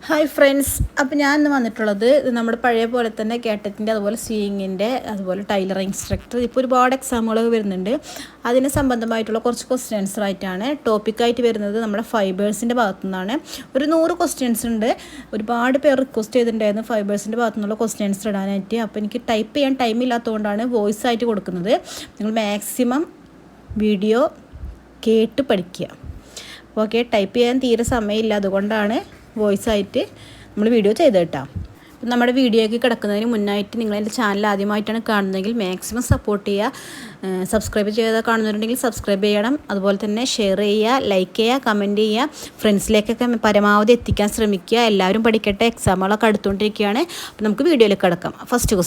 Hi friends, അപ്പോൾ ഞാൻ ഇന്ന് വന്നിട്ടുള്ളത് നമ്മുടെ പഴയ പോലെ തന്നെ കേട്ടറ്റിൻ്റെ അതുപോലെ സീയിങ്ങിൻ്റെ അതുപോലെ ടൈലറിങ് ഇൻസ്ട്രക്ടർ ഇപ്പോൾ ഒരുപാട് എക്സാമുകൾ വരുന്നുണ്ട്. അതിന് സംബന്ധമായിട്ടുള്ള കുറച്ച് ക്വസ്റ്റ്യൻസ് ആയിട്ടാണ്. ടോപ്പിക്കായിട്ട് വരുന്നത് നമ്മുടെ ഫൈബേഴ്സിൻ്റെ ഭാഗത്തു നിന്നാണ്. ഒരു 100 ക്വസ്റ്റ്യൻസ് ഉണ്ട്. ഒരുപാട് പേർ റിക്വസ്റ്റ് ചെയ്തിട്ടുണ്ടായിരുന്നു ഫൈബേഴ്സിൻ്റെ ഭാഗത്തു നിന്നുള്ള ക്വസ്റ്റ്യൻസ് ഇടാനായിട്ട്. അപ്പോൾ എനിക്ക് ടൈപ്പ് ചെയ്യാൻ ടൈം ഇല്ലാത്തതുകൊണ്ടാണ് വോയിസ് ആയിട്ട് കൊടുക്കുന്നത്. നിങ്ങൾ മാക്സിമം വീഡിയോ കേട്ട് പഠിക്കുക. ഓക്കെ, ടൈപ്പ് ചെയ്യാൻ തീരെ സമയമില്ല, അതുകൊണ്ടാണ് വോയിസ് ആയിട്ട് നമ്മൾ വീഡിയോ ചെയ്ത് കേട്ടാം. അപ്പം നമ്മുടെ വീഡിയോയ്ക്ക് കിടക്കുന്നതിന് മുന്നായിട്ട് നിങ്ങൾ എൻ്റെ ചാനൽ ആദ്യമായിട്ടാണ് കാണുന്നതെങ്കിൽ മാക്സിമം സപ്പോർട്ട് ചെയ്യുക. സബ്സ്ക്രൈബ് ചെയ്ത് കാണുന്നവരുണ്ടെങ്കിൽ സബ്സ്ക്രൈബ് ചെയ്യണം. അതുപോലെ തന്നെ ഷെയർ ചെയ്യുക, ലൈക്ക് ചെയ്യുക, കമൻറ്റ് ചെയ്യുക. ഫ്രണ്ട്സിലേക്കൊക്കെ പരമാവധി എത്തിക്കാൻ ശ്രമിക്കുക. എല്ലാവരും പഠിക്കട്ടെ. എക്സാമുകളൊക്കെ അടുത്തുകൊണ്ടിരിക്കുകയാണ്. അപ്പോൾ നമുക്ക് വീഡിയോയിലേക്ക് കിടക്കാം. First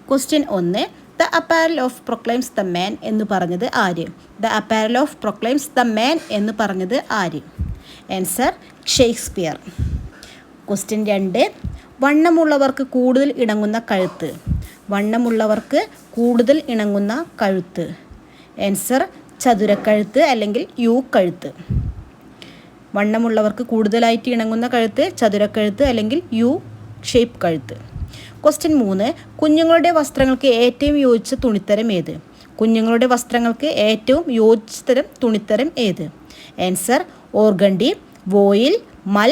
question 1. The apparel of proclaims the man എന്ന് പറഞ്ഞത് ആര്? The apparel of proclaims the man എന്ന് പറഞ്ഞത് ആര്? Answer Shakespeare. ക്വസ്റ്റ്യൻ 2. വണ്ണമുള്ളവർക്ക് കൂടുതൽ ഇണങ്ങുന്ന കഴുത്ത്. വണ്ണമുള്ളവർക്ക് കൂടുതൽ ഇണങ്ങുന്ന കഴുത്ത്. ആൻസർ ചതുരക്കഴുത്ത് അല്ലെങ്കിൽ യു കഴുത്ത്. വണ്ണമുള്ളവർക്ക് കൂടുതലായിട്ട് ഇണങ്ങുന്ന കഴുത്ത് ചതുരക്കഴുത്ത് അല്ലെങ്കിൽ യു ഷേപ്പ് കഴുത്ത്. ക്വസ്റ്റ്യൻ 3. കുഞ്ഞുങ്ങളുടെ വസ്ത്രങ്ങൾക്ക് ഏറ്റവും യോജിച്ച തുണിത്തരം ഏത്? കുഞ്ഞുങ്ങളുടെ വസ്ത്രങ്ങൾക്ക് ഏറ്റവും യോജിച്ച തരം തുണിത്തരം ഏത്? ആൻസർ ഓർഗണ്ടി, വോയിൽ, മൽ,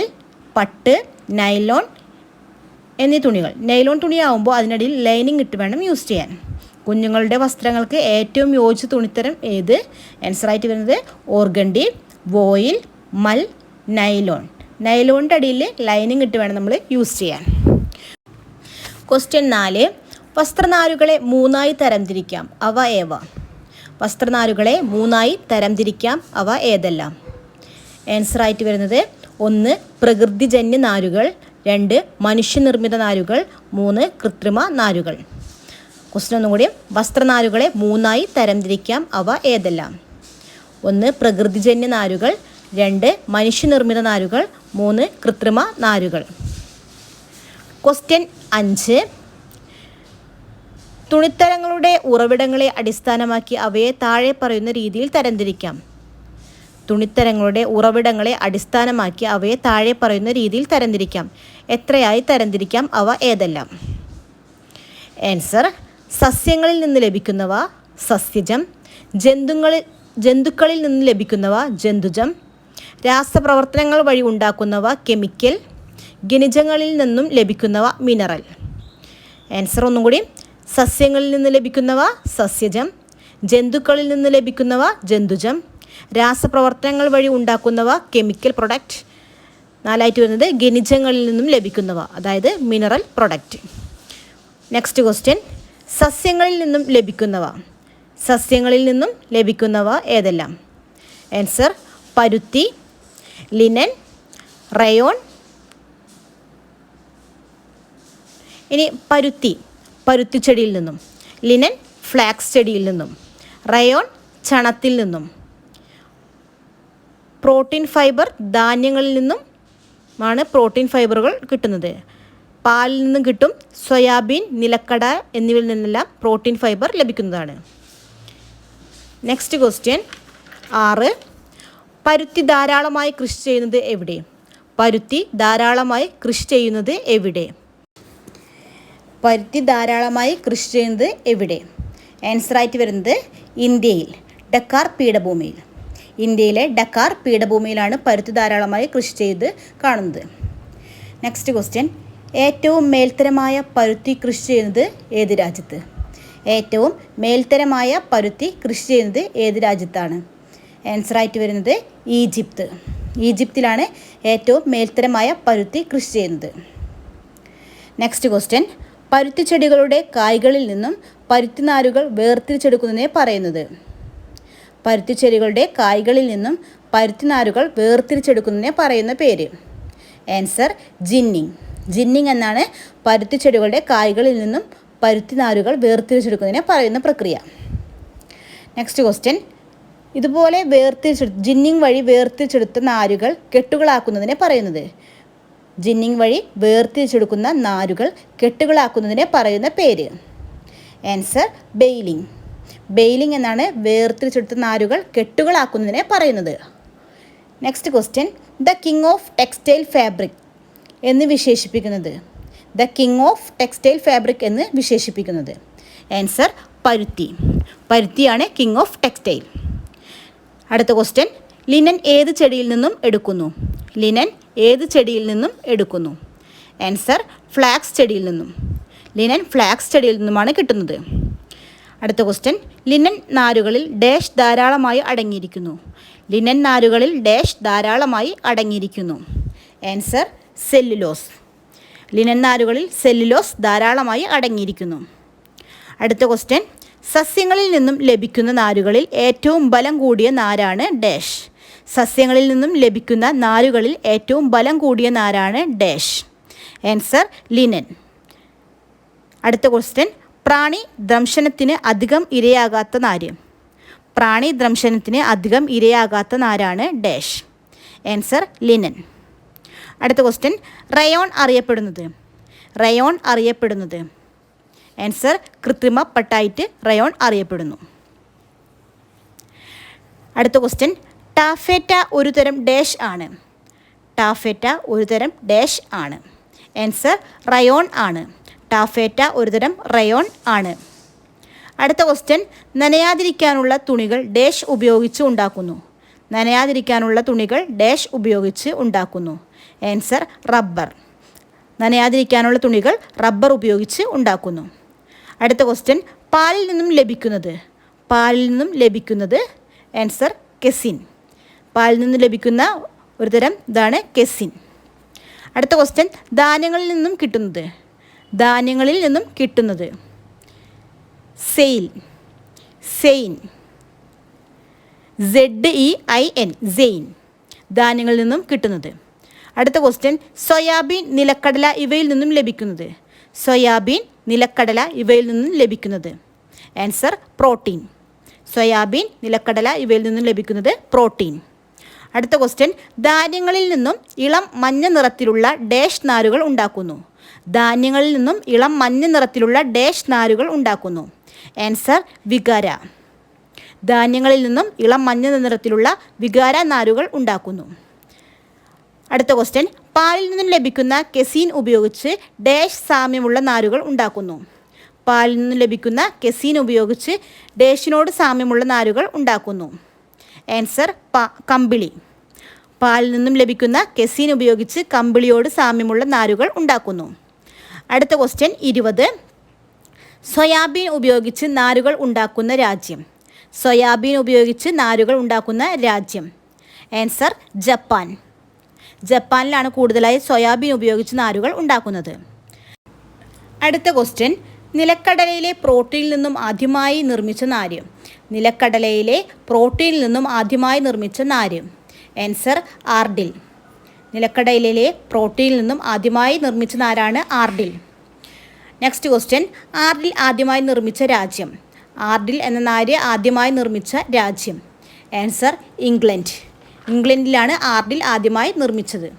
പട്ട്, നൈലോൺ എന്നീ തുണികൾ. നൈലോൺ തുണിയാവുമ്പോൾ അതിനിടയിൽ ലൈനിങ് ഇട്ട് വേണം യൂസ് ചെയ്യാൻ. കുഞ്ഞുങ്ങളുടെ വസ്ത്രങ്ങൾക്ക് ഏറ്റവും യോജിച്ച തുണിത്തരം ഏത്? ആൻസറായിട്ട് വരുന്നത് ഓർഗണ്ടി, വോയിൽ, മൽ, നൈലോൺ. നൈലോണിൻ്റെ അടിയിൽ ലൈനിങ് ഇട്ട് വേണം നമ്മൾ യൂസ് ചെയ്യാൻ. ക്വസ്റ്റ്യൻ 4. വസ്ത്രനാരുകളെ 3ആയി തരംതിരിക്കാം. അവ ഏവ? വസ്ത്രനാരുകളെ 3ആയി തരംതിരിക്കാം. അവ ഏതെല്ലാം? ആൻസറായിട്ട് വരുന്നത് 1. പ്രകൃതിജന്യ നാരുകൾ, 2. മനുഷ്യനിർമ്മിത നാരുകൾ, 3. കൃത്രിമ നാരുകൾ. ക്വസ്റ്റ്യൻ ഒന്നും കൂടി. വസ്ത്രനാരുകളെ 3ആയി തരംതിരിക്കാം. അവ ഏതെല്ലാം? 1. പ്രകൃതിജന്യ നാരുകൾ, 2. മനുഷ്യനിർമ്മിത നാരുകൾ, 3. കൃത്രിമ നാരുകൾ. ക്വസ്റ്റ്യൻ 5. തുണിത്തരങ്ങളുടെ ഉറവിടങ്ങളെ അടിസ്ഥാനമാക്കി അവയെ താഴെ പറയുന്ന രീതിയിൽ തരംതിരിക്കാം. തുണിത്തരങ്ങളുടെ ഉറവിടങ്ങളെ അടിസ്ഥാനമാക്കി അവയെ താഴെ പറയുന്ന രീതിയിൽ തരംതിരിക്കാം. എത്രയായി തരംതിരിക്കാം? അവ ഏതെല്ലാം? ആൻസർ സസ്യങ്ങളിൽ നിന്ന് ലഭിക്കുന്നവ സസ്യജം, ജന്തുക്കളിൽ നിന്ന് ലഭിക്കുന്നവ ജന്തുജം, രാസപ്രവർത്തനങ്ങൾ വഴി ഉണ്ടാക്കുന്നവ കെമിക്കൽ, ഖനിജങ്ങളിൽ നിന്നും ലഭിക്കുന്നവ മിനറൽ. ആൻസർ ഒന്നും കൂടി. സസ്യങ്ങളിൽ നിന്ന് ലഭിക്കുന്നവ സസ്യജം, ജന്തുക്കളിൽ നിന്ന് ലഭിക്കുന്നവ ജന്തുജം, രാസപ്രവർത്തനങ്ങൾ വഴി ഉണ്ടാക്കുന്നവ കെമിക്കൽ പ്രൊഡക്റ്റ്, 4ആയിട്ട് വരുന്നത് ഖനിജങ്ങളിൽ നിന്നും ലഭിക്കുന്നവ, അതായത് മിനറൽ പ്രൊഡക്റ്റ്. Next question. സസ്യങ്ങളിൽ നിന്നും ലഭിക്കുന്നവ ഏതെല്ലാം? ആൻസർ പരുത്തി, ലിനൻ, റയോൺ. ഇനി പരുത്തി ചെടിയിൽ നിന്നും, ലിനൻ ഫ്ലാക്സ് ചെടിയിൽ നിന്നും, റയോൺ ചണത്തിൽ നിന്നും. പ്രോട്ടീൻ ഫൈബർ ധാന്യങ്ങളിൽ നിന്നും ആണ് പ്രോട്ടീൻ ഫൈബറുകൾ കിട്ടുന്നത്. പാലിൽ നിന്നും കിട്ടും. സോയാബീൻ, നിലക്കട എന്നിവയിൽ നിന്നെല്ലാം പ്രോട്ടീൻ ഫൈബർ ലഭിക്കുന്നതാണ്. Next question 6. പരുത്തി ധാരാളമായി കൃഷി ചെയ്യുന്നത് എവിടെ? പരുത്തി ധാരാളമായി കൃഷി ചെയ്യുന്നത് എവിടെ? പരുത്തി ധാരാളമായി കൃഷി ചെയ്യുന്നത് എവിടെ? ആൻസറായിട്ട് വരുന്നത് ഇന്ത്യയിൽ, ഡക്കാർ പീഠഭൂമിയിൽ. ഇന്ത്യയിലെ ഡക്കാർ പീഠഭൂമിയിലാണ് പരുത്തി ധാരാളമായി കൃഷി ചെയ്ത് കാണുന്നത്. Next question. ഏറ്റവും മേൽത്തരമായ പരുത്തി കൃഷി ചെയ്യുന്നത് ഏത് രാജ്യത്ത്? ഏറ്റവും മേൽത്തരമായ പരുത്തി കൃഷി ചെയ്യുന്നത് ഏത് രാജ്യത്താണ്? ആൻസറായിട്ട് വരുന്നത് ഈജിപ്ത്. ഈജിപ്തിലാണ് ഏറ്റവും മേൽത്തരമായ പരുത്തി കൃഷി ചെയ്യുന്നത്. Next question. പരുത്തി ചെടികളുടെ കായ്കളിൽ നിന്നും പരുത്തി നാരുകൾ വേർതിരിച്ചെടുക്കുന്നതിനെ പറയുന്നത്? പരുത്തി ചെടികളുടെ കായ്കളിൽ നിന്നും പരുത്തി നാരുകൾ വേർതിരിച്ചെടുക്കുന്നതിനെ പറയുന്ന പേര്? ആൻസർ ജിന്നിങ്. ജിന്നിങ് എന്നാണ് പരുത്തി ചെടികളുടെ കായ്കളിൽ നിന്നും പരുത്തി നാരുകൾ വേർതിരിച്ചെടുക്കുന്നതിനെ പറയുന്ന പ്രക്രിയ. Next question. ഇതുപോലെ ജിന്നിങ് വഴി വേർതിരിച്ചെടുത്ത നാരുകൾ കെട്ടുകളാക്കുന്നതിനെ പറയുന്നത്? ജിന്നിങ് വഴി വേർതിരിച്ചെടുക്കുന്ന നാരുകൾ കെട്ടുകളാക്കുന്നതിനെ പറയുന്ന പേര്? Answer baling. ബെയിലിംഗ് എന്നാണ് വേർതിരിച്ചെടുത്ത നാരുകൾ കെട്ടുകളാക്കുന്നതിനെ പറയുന്നത്. Next question, the king of textile fabric എന്ന് വിശേഷിപ്പിക്കുന്നത്. The king of textile fabric എന്ന് വിശേഷിപ്പിക്കുന്നത്. ആൻസർ പരുത്തി. പരുത്തിയാണ് കിങ് ഓഫ് ടെക്സ്റ്റൈൽ. അടുത്ത ക്വസ്റ്റ്യൻ, ലിനൻ ഏത് ചെടിയിൽ നിന്നും എടുക്കുന്നു. ലിനൻ ഏത് ചെടിയിൽ നിന്നും എടുക്കുന്നു. ആൻസർ ഫ്ലാക്സ് ചെടിയിൽ നിന്നും. ലിനൻ ഫ്ലാക്സ് ചെടിയിൽ നിന്നുമാണ് കിട്ടുന്നത്. അടുത്ത ക്വസ്റ്റ്യൻ, ലിനൻ നാരുകളിൽ ഡാഷ് ധാരാളമായി അടങ്ങിയിരിക്കുന്നു. ലിനൻ നാരുകളിൽ ഡാഷ് ധാരാളമായി അടങ്ങിയിരിക്കുന്നു. Answer cellulose. ലിനൻ നാരുകളിൽ സെല്ലുലോസ് ധാരാളമായി അടങ്ങിയിരിക്കുന്നു. അടുത്ത ക്വസ്റ്റ്യൻ, സസ്യങ്ങളിൽ നിന്നും ലഭിക്കുന്ന നാരുകളിൽ ഏറ്റവും ബലം കൂടിയ നാരാണ് ഡാഷ്. സസ്യങ്ങളിൽ നിന്നും ലഭിക്കുന്ന നാരുകളിൽ ഏറ്റവും ബലം കൂടിയ നാരാണ് ഡാഷ്. Answer linen. അടുത്ത ക്വസ്റ്റ്യൻ, പ്രാണി ദംശനത്തിന് അധികം ഇരയാകാത്ത നാര്. പ്രാണി ദംശനത്തിന് അധികം ഇരയാകാത്ത നാരാണ് ഡാഷ്. Answer linen. അടുത്ത ക്വസ്റ്റ്യൻ, റയോൺ അറിയപ്പെടുന്നത്. റയോൺ അറിയപ്പെടുന്നത്. ആൻസർ കൃത്രിമ പട്ടായിട്ട് റയോൺ അറിയപ്പെടുന്നു. അടുത്ത ക്വസ്റ്റ്യൻ, ടാഫേറ്റ ഒരു തരം ഡാഷ് ആണ്. ടാഫേറ്റ ഒരു തരം ഡാഷ് ആണ്. ആൻസർ റയോൺ ആണ്. ടാഫേറ്റ ഒരു തരം റയോൺ ആണ്. അടുത്ത ക്വസ്റ്റ്യൻ, നനയാതിരിക്കാനുള്ള തുണികൾ ഡാഷ് ഉപയോഗിച്ച് ഉണ്ടാക്കുന്നു. നനയാതിരിക്കാനുള്ള തുണികൾ ഡാഷ് ഉപയോഗിച്ച് ഉണ്ടാക്കുന്നു. Answer rubber. നനയാതിരിക്കാനുള്ള തുണികൾ റബ്ബർ ഉപയോഗിച്ച് ഉണ്ടാക്കുന്നു. അടുത്ത ക്വസ്റ്റ്യൻ, പാലിൽ നിന്നും ലഭിക്കുന്നത്. പാലിൽ നിന്നും ലഭിക്കുന്നത്. Answer casein. പാലിൽ നിന്നും ലഭിക്കുന്ന ഒരു തരം ഇതാണ് കെസിൻ. അടുത്ത ക്വസ്റ്റ്യൻ, ധാന്യങ്ങളിൽ നിന്നും കിട്ടുന്നത്. ധാന്യങ്ങളിൽ നിന്നും കിട്ടുന്നത്. സെയിൽ. സെയിൻ. ZEIN. സെയിൻ. ധാന്യങ്ങളിൽ നിന്നും കിട്ടുന്നത്. അടുത്ത ക്വസ്റ്റ്യൻ, സോയാബീൻ, നിലക്കടല ഇവയിൽ നിന്നും ലഭിക്കുന്നത്. സോയാബീൻ, നിലക്കടല ഇവയിൽ നിന്നും ലഭിക്കുന്നത്. Answer protein. സോയാബീൻ, നിലക്കടല ഇവയിൽ നിന്നും ലഭിക്കുന്നത് പ്രോട്ടീൻ. അടുത്ത ക്വസ്റ്റ്യൻ, ധാന്യങ്ങളിൽ നിന്നും ഇളം മഞ്ഞ നിറത്തിലുള്ള ഡാഷ് നാരുകൾ ഉണ്ടാക്കുന്നു. ധാന്യങ്ങളിൽ നിന്നും ഇളം മഞ്ഞ നിറത്തിലുള്ള ഡാഷ് നാരുകൾ ഉണ്ടാക്കുന്നു. ആൻസർ വികാര. ധാന്യങ്ങളിൽ നിന്നും ഇളം മഞ്ഞ നിറത്തിലുള്ള വികാര നാരുകൾ ഉണ്ടാക്കുന്നു. അടുത്ത ക്വസ്റ്റ്യൻ, പാലിൽ നിന്നും ലഭിക്കുന്ന കെസീൻ ഉപയോഗിച്ച് ഡാഷ് സാമ്യമുള്ള നാരുകൾ ഉണ്ടാക്കുന്നു. പാലിൽ നിന്നും ലഭിക്കുന്ന കെസീൻ ഉപയോഗിച്ച് ഡാഷിനോട് സാമ്യമുള്ള നാരുകൾ ഉണ്ടാക്കുന്നു. ആൻസർ കമ്പിളി. പാലിൽ നിന്നും ലഭിക്കുന്ന കെസീൻ ഉപയോഗിച്ച് കമ്പിളിയോട് സാമ്യമുള്ള നാരുകൾ ഉണ്ടാക്കുന്നു. അടുത്ത ക്വസ്റ്റ്യൻ 20, സോയാബീൻ ഉപയോഗിച്ച് നാരുകൾ ഉണ്ടാക്കുന്ന രാജ്യം. സോയാബീൻ ഉപയോഗിച്ച് നാരുകൾ ഉണ്ടാക്കുന്ന രാജ്യം. Answer Japan. ജപ്പാനിലാണ് കൂടുതലായി സോയാബീൻ ഉപയോഗിച്ച് നാരുകൾ ഉണ്ടാക്കുന്നത്. അടുത്ത ക്വസ്റ്റ്യൻ, നിലക്കടലയിലെ പ്രോട്ടീനിൽ നിന്നും ആദ്യമായി നിർമ്മിച്ച നാര്. നിലക്കടലയിലെ പ്രോട്ടീനിൽ നിന്നും ആദ്യമായി നിർമ്മിച്ച നാര്. ആൻസർ ആർഡിൽ. നിലക്കടലയിലെ പ്രോട്ടീനിൽ നിന്നും ആദ്യമായി നിർമ്മിച്ച നാരാണ് ആർഡിൽ. നെക്സ്റ്റ് ക്വസ്റ്റ്യൻ, ആർഡിൽ ആദ്യമായി നിർമ്മിച്ച രാജ്യം. ആർഡിൽ എന്ന നാര് ആദ്യമായി നിർമ്മിച്ച രാജ്യം. Answer England. ഇംഗ്ലണ്ടിലാണ് ആർഡിൽ ആദ്യമായി നിർമ്മിച്ചത്.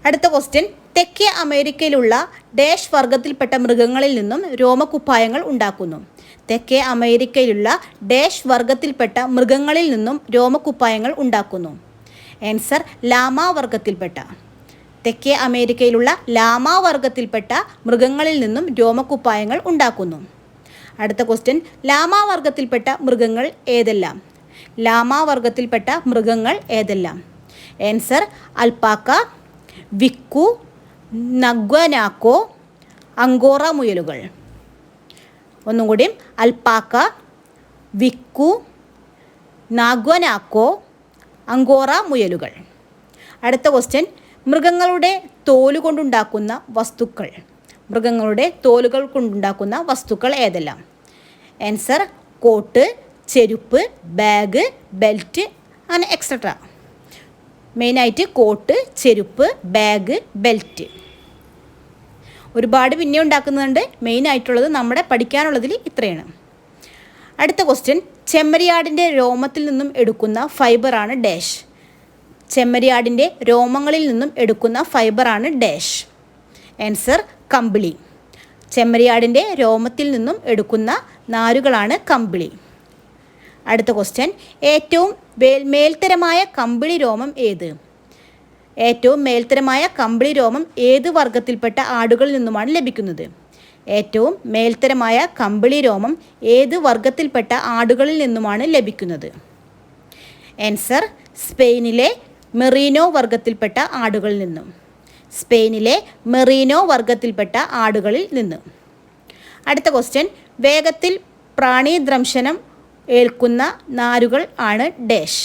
അടുത്ത ക്വസ്റ്റ്യൻ, തെക്കേ അമേരിക്കയിലുള്ള ഡാഷ് വർഗത്തിൽപ്പെട്ട മൃഗങ്ങളിൽ നിന്നും രോമകുപ്പായങ്ങൾ ഉണ്ടാക്കുന്നു. തെക്കേ അമേരിക്കയിലുള്ള ഡാഷ് വർഗത്തിൽപ്പെട്ട മൃഗങ്ങളിൽ നിന്നും രോമകുപ്പായങ്ങൾ ഉണ്ടാക്കുന്നു. ആൻസർ ലാമ വർഗത്തിൽപ്പെട്ട. തെക്കേ അമേരിക്കയിലുള്ള ലാമ വർഗത്തിൽപ്പെട്ട മൃഗങ്ങളിൽ നിന്നും രോമകുപ്പായങ്ങൾ ഉണ്ടാക്കുന്നു. അടുത്ത ക്വസ്റ്റ്യൻ, ലാമ വർഗത്തിൽപ്പെട്ട മൃഗങ്ങൾ ഏതെല്ലാം? ലാമ വർഗത്തിൽപ്പെട്ട മൃഗങ്ങൾ ഏതെല്ലാം? Answer അൽപ്പാക്ക, വിക്കു, നഗ്വനാക്കോ, Angora മുയലുകൾ. ഒന്നും കൂടി, അൽപ്പാക്ക, വിക്കു, നാഗ്വനാക്കോ, അങ്കോറ മുയലുകൾ. അടുത്ത ക്വസ്റ്റ്യൻ, മൃഗങ്ങളുടെ തോല് കൊണ്ടുണ്ടാക്കുന്ന വസ്തുക്കൾ. മൃഗങ്ങളുടെ തോലുകൾ കൊണ്ടുണ്ടാക്കുന്ന വസ്തുക്കൾ ഏതെല്ലാം? ആൻസർ കോട്ട്, ചെരുപ്പ്, ബാഗ്, ബെൽറ്റ് അങ്ങനെ എക്സെട്ര. മെയിനായിട്ട് കോട്ട്, ചെരുപ്പ്, ബാഗ്, ബെൽറ്റ്. ഒരുപാട് പിന്നെ ഉണ്ടാക്കുന്നുണ്ട്. മെയിനായിട്ടുള്ളത് നമ്മുടെ പഠിക്കാനുള്ളതിൽ ഇത്രയാണ്. അടുത്ത ക്വസ്റ്റ്യൻ, ചെമ്മരിയാടിൻ്റെ രോമത്തിൽ നിന്നും എടുക്കുന്ന ഫൈബറാണ് ഡാഷ്. ചെമ്മരിയാടിൻ്റെ രോമങ്ങളിൽ നിന്നും എടുക്കുന്ന ഫൈബറാണ് ഡാഷ്. ആൻസർ കമ്പിളി. ചെമ്മരിയാടിൻ്റെ രോമത്തിൽ നിന്നും എടുക്കുന്ന നാരുകളാണ് കമ്പിളി. അടുത്ത ക്വസ്റ്റ്യൻ, ഏറ്റവും മേൽത്തരമായ കമ്പിളി രോമം ഏത്? ഏറ്റവും മേൽത്തരമായ കമ്പിളി രോമം ഏത് വർഗത്തിൽപ്പെട്ട ആടുകളിൽ നിന്നുമാണ് ലഭിക്കുന്നത്? ഏറ്റവും മേൽത്തരമായ കമ്പിളി രോമം ഏത് വർഗത്തിൽപ്പെട്ട ആടുകളിൽ നിന്നുമാണ് ലഭിക്കുന്നത്? ആൻസർ, സ്പെയിനിലെ മെറീനോ വർഗത്തിൽപ്പെട്ട ആടുകളിൽ നിന്നും. സ്പെയിനിലെ മെറീനോ വർഗത്തിൽപ്പെട്ട ആടുകളിൽ നിന്ന്. അടുത്ത ക്വസ്റ്റ്യൻ, വേഗത്തിൽ പ്രാണിദ്രംശനം ഏൽക്കുന്ന നാരുകൾ ആണ് ഡാഷ്.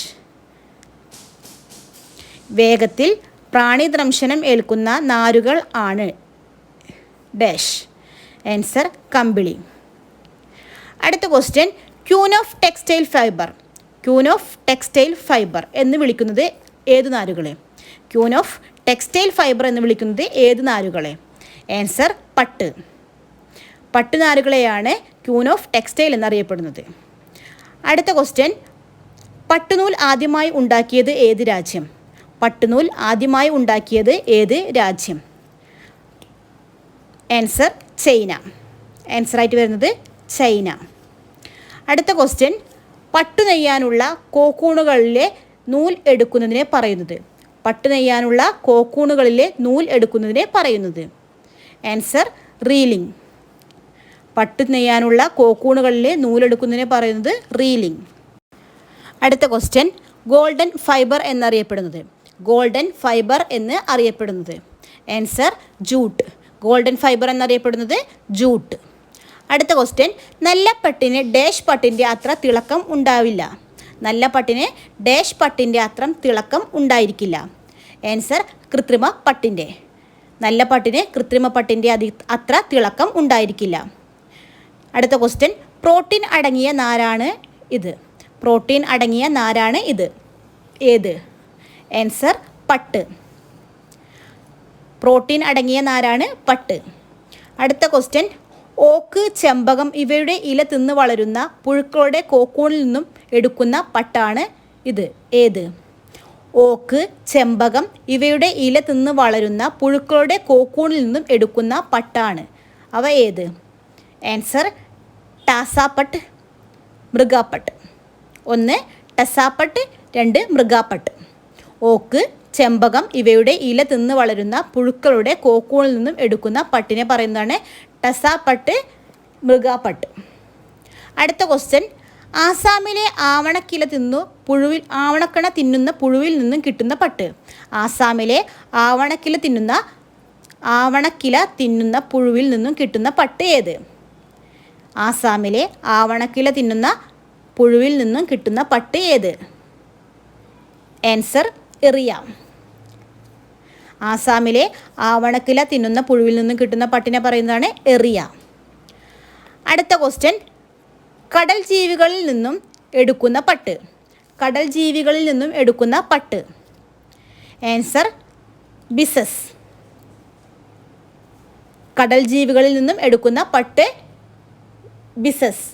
വേഗത്തിൽ പ്രാണിദ്രംശനം ഏൽക്കുന്ന നാരുകൾ ആണ് ഡാഷ്. ആൻസർ, കമ്പിളി. അടുത്ത question, queen of textile fibre. Queen of textile fibre എന്ന് വിളിക്കുന്നത് ഏത് നാരുകളെ? ക്യൂൻ ഓഫ് ടെക്സ്റ്റൈൽ ഫൈബർ എന്ന് വിളിക്കുന്നത് ഏത് നാരുകളെ? ആൻസർ, പട്ട്. പട്ടുനാരുകളെയാണ് ക്യൂൻ ഓഫ് ടെക്സ്റ്റൈൽ എന്നറിയപ്പെടുന്നത്. അടുത്ത ക്വസ്റ്റ്യൻ, പട്ടുനൂൽ ആദ്യമായി ഉണ്ടാക്കിയത് ഏത് രാജ്യം? പട്ടുനൂൽ ആദ്യമായി ഉണ്ടാക്കിയത് ഏത് രാജ്യം? Answer, China. ആൻസറായിട്ട് വരുന്നത് ചൈന. അടുത്ത ക്വസ്റ്റ്യൻ, പട്ടു നെയ്യാനുള്ള കോക്കൂണുകളിലെ നൂൽ എടുക്കുന്നതിനെ പറയുന്നത്? പട്ടു നെയ്യാനുള്ള കോക്കൂണുകളിലെ നൂൽ എടുക്കുന്നതിനെ പറയുന്നത്? Answer, reeling. പട്ടു നെയ്യാനുള്ള കോക്കൂണുകളിലെ നൂലെടുക്കുന്നതിനെ പറയുന്നത് റീലിംഗ്. അടുത്ത ക്വസ്റ്റ്യൻ, ഗോൾഡൻ ഫൈബർ എന്നറിയപ്പെടുന്നത്? ഗോൾഡൻ ഫൈബർ എന്ന് അറിയപ്പെടുന്നത്? Answer, jute. ഗോൾഡൻ ഫൈബർ എന്നറിയപ്പെടുന്നത് ജൂട്ട്. അടുത്ത ക്വസ്റ്റ്യൻ, നല്ല പട്ടിന് ഡാഷ് പട്ടിൻ്റെ അത്ര തിളക്കം ഉണ്ടാവില്ല. നല്ല പട്ടിന് ഡാഷ് പട്ടിൻ്റെ അത്ര തിളക്കം ഉണ്ടായിരിക്കില്ല. ആൻസർ, കൃത്രിമ പട്ടിൻ്റെ. നല്ല പട്ടിന് കൃത്രിമ പട്ടിൻ്റെ അത്ര തിളക്കം ഉണ്ടായിരിക്കില്ല. അടുത്ത ക്വസ്റ്റ്യൻ, പ്രോട്ടീൻ അടങ്ങിയ നാരാണ് ഇത്. പ്രോട്ടീൻ അടങ്ങിയ നാരാണ് ഇത് ഏത്? ആൻസർ, പട്ട്. പ്രോട്ടീൻ അടങ്ങിയ നാരാണ് പട്ട്. അടുത്ത ക്വസ്റ്റ്യൻ, ഓക്ക്, ചെമ്പകം ഇവയുടെ ഇല തിന്ന് വളരുന്ന പുഴുക്കളുടെ കോക്കൂണിൽ നിന്നും എടുക്കുന്ന പട്ടാണ് ഇത് ഏത്? ഓക്ക്, ചെമ്പകം ഇവയുടെ ഇല തിന്ന് വളരുന്ന പുഴുക്കളുടെ കോക്കൂണിൽ നിന്നും എടുക്കുന്ന പട്ടാണ്. അവ ഏത്? ആൻസർ, ടാസാപ്പട്ട്, മൃഗാപ്പട്ട്. 1 ടസാപ്പട്ട്, 2 മൃഗാപ്പട്ട്. ഓക്ക്, ചെമ്പകം ഇവയുടെ ഇല തിന്ന് വളരുന്ന പുഴുക്കളുടെ കോക്കൂണിൽ നിന്നും എടുക്കുന്ന പട്ടിനെ പറയുന്നതാണ് ടസാപ്പട്ട്, മൃഗാപ്പട്ട്. അടുത്ത ക്വസ്റ്റ്യൻ, ആസാമിലെ ആവണക്കില തിന്നുന്ന പുഴുവിൽ നിന്നും കിട്ടുന്ന പട്ട്? ആസാമിലെ ആവണക്കില തിന്നുന്ന പുഴുവിൽ നിന്നും കിട്ടുന്ന പട്ട് ഏത്? ആസാമിലെ ആവണക്കില തിന്നുന്ന പുഴുവിൽ നിന്നും കിട്ടുന്ന പട്ട് ഏത്? ആൻസർ, എറിയ. ആസാമിലെ ആവണക്കില തിന്നുന്ന പുഴുവിൽ നിന്നും കിട്ടുന്ന പട്ടിനെ പറയുന്നതാണ് എറിയ. അടുത്ത ക്വസ്റ്റ്യൻ, കടൽ ജീവികളിൽ നിന്നും എടുക്കുന്ന പട്ട്? കടൽ ജീവികളിൽ നിന്നും എടുക്കുന്ന പട്ട്? ആൻസർ, ബിസസ്. കടൽ ജീവികളിൽ നിന്നും എടുക്കുന്ന പട്ട് ബിസസ്.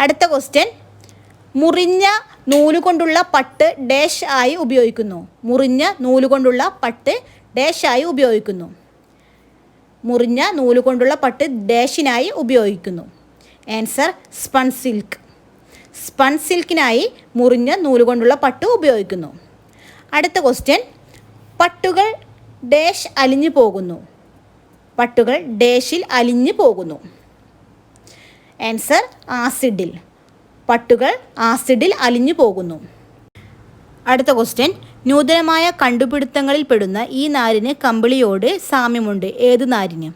അടുത്ത ക്വസ്റ്റ്യൻ, മുറിഞ്ഞ നൂലുകൊണ്ടുള്ള പട്ട് ഡാഷ് ആയി ഉപയോഗിക്കുന്നു? മുറിഞ്ഞ നൂലുകൊണ്ടുള്ള പട്ട് ഡാഷ് ആയി ഉപയോഗിക്കുന്നു? മുറിഞ്ഞ നൂലുകൊണ്ടുള്ള പട്ട് ഡാഷിനായി ഉപയോഗിക്കുന്നു? Answer, spun silk. സ്പൺ സിൽക്കിനായി മുറിഞ്ഞ നൂലുകൊണ്ടുള്ള പട്ട് ഉപയോഗിക്കുന്നു. അടുത്ത ക്വസ്റ്റ്യൻ, പട്ടുകൾ ഡാഷ് അലിഞ്ഞു പോകുന്നു? പട്ടുകൾ ഡാഷിൽ അലിഞ്ഞു പോകുന്നു? ആൻസർ, ആസിഡിൽ. പട്ടുകൾ ആസിഡിൽ അലിഞ്ഞു പോകുന്നു. അടുത്ത ക്വസ്റ്റ്യൻ, നൂതനമായ കണ്ടുപിടുത്തങ്ങളിൽ പെടുന്ന ഈ നാരിന് കമ്പിളിയോട് സാമ്യമുണ്ട്. ഏത് നാരിന്?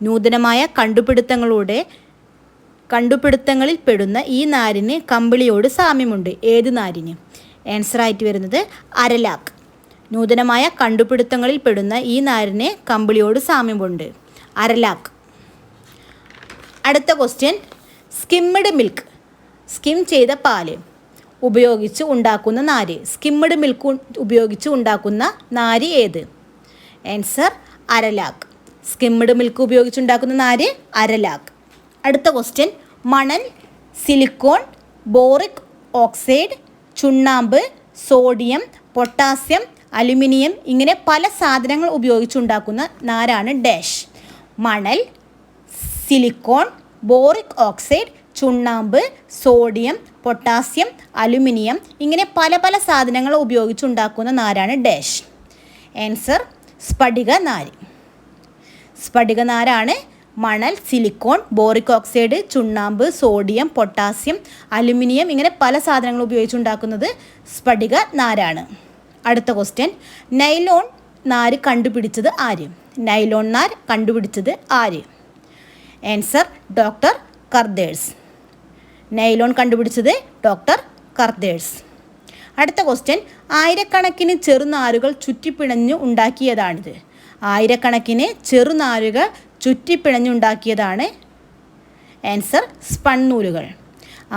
നൂതനമായ കണ്ടുപിടുത്തങ്ങളിൽ പെടുന്ന ഈ നാരിന് കമ്പിളിയോട് സാമ്യമുണ്ട്. ഏത് നാരിന്? ആൻസറായിട്ട് വരുന്നത് അരലാക്ക്. നൂതനമായ കണ്ടുപിടുത്തങ്ങളിൽ പെടുന്ന ഈ നാരിന് കമ്പിളിയോട് സാമ്യമുണ്ട്. അരലാക്ക്. അടുത്ത ക്വസ്റ്റ്യൻ, സ്കിമ്മഡ് മിൽക്ക്, സ്കിം ചെയ്ത പാല് ഉപയോഗിച്ച് ഉണ്ടാക്കുന്ന നാര്. സ്കിമ്മഡ് മിൽക്ക് ഉപയോഗിച്ച് ഉണ്ടാക്കുന്ന നാര് ഏത്? ആൻസർ, അരലാക്ക്. സ്കിമ്മഡ് മിൽക്ക് ഉപയോഗിച്ചുണ്ടാക്കുന്ന നാര് അരലാക്ക്. അടുത്ത ക്വസ്റ്റ്യൻ, മണൽ, സിലിക്കോൺ, ബോറിക് ഓക്സൈഡ്, ചുണ്ണാമ്പ്, സോഡിയം, പൊട്ടാസ്യം, അലുമിനിയം ഇങ്ങനെ പല സാധനങ്ങൾ ഉപയോഗിച്ചുണ്ടാക്കുന്ന നാരാണ് ഡാഷ്. മണൽ, സിലിക്കോൺ, ബോറിക് ഓക്സൈഡ്, ചുണ്ണാമ്പ്, സോഡിയം, പൊട്ടാസ്യം, അലുമിനിയം ഇങ്ങനെ പല പല സാധനങ്ങൾ ഉപയോഗിച്ചുണ്ടാക്കുന്ന നാരാണ് ഡാഷ്. ആൻസർ സ്ഫടിക നാര്. സ്ഫടിക നാരാണ് മണൽ, സിലിക്കോൺ, ബോറിക് ഓക്സൈഡ്, ചുണ്ണാമ്പ്, സോഡിയം, പൊട്ടാസ്യം, അലുമിനിയം ഇങ്ങനെ പല സാധനങ്ങൾ ഉപയോഗിച്ചുണ്ടാക്കുന്നത് സ്ഫടിക നാരാണ്. അടുത്ത ക്വസ്റ്റ്യൻ, നൈലോൺ നാര് കണ്ടുപിടിച്ചത് ആര്? നൈലോൺ നാര് കണ്ടുപിടിച്ചത് ആര്? Answer doctor Carothers. നൈലോൺ കണ്ടുപിടിച്ചത് ഡോക്ടർ കർദേഴ്സ്. അടുത്ത ക്വസ്റ്റ്യൻ, ആയിരക്കണക്കിന് ചെറുനാരുകൾ ചുറ്റിപ്പിണഞ്ഞു ഉണ്ടാക്കിയതാണിത്. ആയിരക്കണക്കിന് ചെറുനാരുകൾ ചുറ്റിപ്പിണഞ്ഞുണ്ടാക്കിയതാണ്. ആൻസർ സ്പൺ നൂലുകൾ.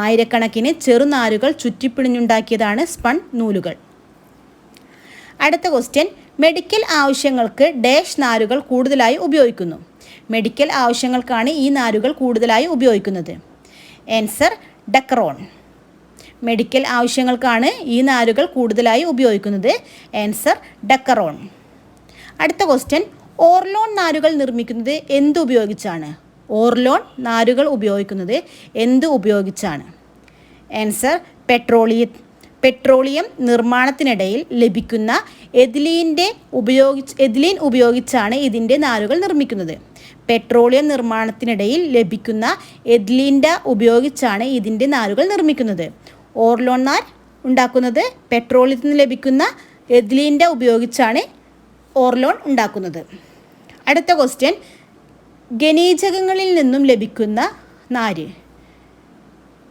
ആയിരക്കണക്കിന് ചെറുനാരുകൾ ചുറ്റിപ്പിണഞ്ഞുണ്ടാക്കിയതാണ് സ്പൺ നൂലുകൾ. അടുത്ത ക്വസ്റ്റ്യൻ, മെഡിക്കൽ ആവശ്യങ്ങൾക്ക് ഡാഷ് നാരുകൾ കൂടുതലായി ഉപയോഗിക്കുന്നു. മെഡിക്കൽ ആവശ്യങ്ങൾക്കാണ് ഈ നാരുകൾ കൂടുതലായി ഉപയോഗിക്കുന്നത്. ആൻസർ ഡെക്രോൺ. മെഡിക്കൽ ആവശ്യങ്ങൾക്കാണ് ഈ നാരുകൾ കൂടുതലായി ഉപയോഗിക്കുന്നത്. ആൻസർ ഡെക്കറോൺ. അടുത്ത ക്വസ്റ്റ്യൻ, ഓർലോൺ നാരുകൾ നിർമ്മിക്കുന്നത് എന്ത് ഉപയോഗിച്ചാണ്? ഓർലോൺ നാരുകൾ ഉപയോഗിക്കുന്നത് എന്ത് ഉപയോഗിച്ചാണ്? ആൻസർ പെട്രോളിയം നിർമ്മാണത്തിനിടയിൽ ലഭിക്കുന്ന എഥിലീൻ ഉപയോഗിച്ചാണ് ഇതിൻ്റെ നാരുകൾ നിർമ്മിക്കുന്നത്. പെട്രോളിയം നിർമ്മാണത്തിനിടയിൽ ലഭിക്കുന്ന എഥിലീൻ്റെ ഉപയോഗിച്ചാണ് ഇതിൻ്റെ നാരുകൾ നിർമ്മിക്കുന്നത്. ഓർലോൺ നാർ ഉണ്ടാക്കുന്നത് പെട്രോളിയത്തിൽ നിന്ന് ലഭിക്കുന്ന എഥിലീൻ്റെ ഉപയോഗിച്ചാണ് ഓർലോൺ ഉണ്ടാക്കുന്നത്. അടുത്ത ക്വസ്റ്റ്യൻ, ഖനിജങ്ങളിൽ നിന്നും ലഭിക്കുന്ന നാര്.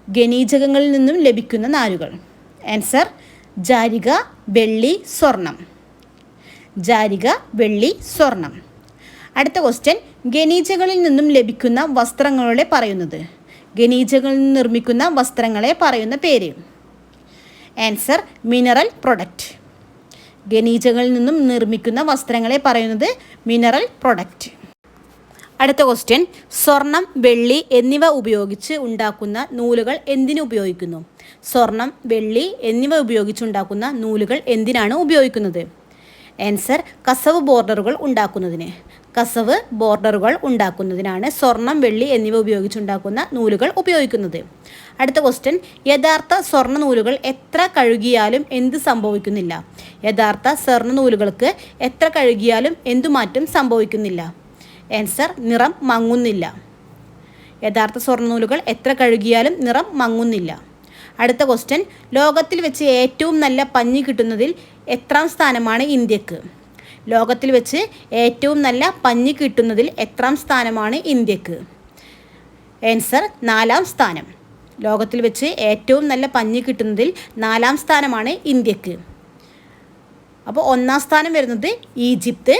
ഖനിജങ്ങളിൽ നിന്നും ലഭിക്കുന്ന നാരുകൾ. ആൻസർ ജാരിക, വെള്ളി, സ്വർണം. ജാരിക, വെള്ളി, സ്വർണം. അടുത്ത ക്വസ്റ്റ്യൻ, ഖനിജങ്ങളിൽ നിന്നും ലഭിക്കുന്ന വസ്ത്രങ്ങളെ പറയുന്നത്. ഖനിജങ്ങളിൽ നിന്ന് നിർമ്മിക്കുന്ന വസ്ത്രങ്ങളെ പറയുന്ന പേര്. Answer mineral product. ഖനിജങ്ങളിൽ നിന്നും നിർമ്മിക്കുന്ന വസ്ത്രങ്ങളെ പറയുന്നത് മിനറൽ പ്രൊഡക്റ്റ്. അടുത്ത ക്വസ്റ്റ്യൻ, സ്വർണം, വെള്ളി എന്നിവ ഉപയോഗിച്ച് ഉണ്ടാക്കുന്ന നൂലുകൾ എന്തിനു ഉപയോഗിക്കുന്നു? സ്വർണം, വെള്ളി എന്നിവ ഉപയോഗിച്ചുണ്ടാക്കുന്ന നൂലുകൾ എന്തിനാണ് ഉപയോഗിക്കുന്നത്? ആൻസർ കസവ് ബോർഡറുകൾ ഉണ്ടാക്കുന്നതിന്. കസവ് ബോർഡറുകൾ ഉണ്ടാക്കുന്നതിനാണ് സ്വർണം, വെള്ളി എന്നിവ ഉപയോഗിച്ചുണ്ടാക്കുന്ന നൂലുകൾ ഉപയോഗിക്കുന്നത്. അടുത്ത ക്വസ്റ്റ്യൻ, യഥാർത്ഥ സ്വർണ്ണ നൂലുകൾ എത്ര കഴുകിയാലും എന്ത് സംഭവിക്കുന്നില്ല? യഥാർത്ഥ സ്വർണ്ണ നൂലുകൾക്ക് എത്ര കഴുകിയാലും എന്തു മാറ്റം സംഭവിക്കുന്നില്ല? ആൻസർ നിറം മങ്ങുന്നില്ല. യഥാർത്ഥ സ്വർണ്ണ നൂലുകൾ എത്ര കഴുകിയാലും നിറം മങ്ങുന്നില്ല. അടുത്ത ക്വസ്റ്റ്യൻ, ലോകത്തിൽ വെച്ച് ഏറ്റവും നല്ല പഞ്ഞി കിട്ടുന്നതിൽ എത്രാം സ്ഥാനമാണ് ഇന്ത്യക്ക്? ലോകത്തിൽ വെച്ച് ഏറ്റവും നല്ല പഞ്ഞി കിട്ടുന്നതിൽ എത്രാം സ്ഥാനമാണ് ഇന്ത്യക്ക്? ആൻസർ 4ാം സ്ഥാനം. ലോകത്തിൽ വെച്ച് ഏറ്റവും നല്ല പഞ്ഞി കിട്ടുന്നതിൽ 4ാം സ്ഥാനമാണ് ഇന്ത്യക്ക്. അപ്പോൾ 1ാം സ്ഥാനം വരുന്നത് ഈജിപ്ത്.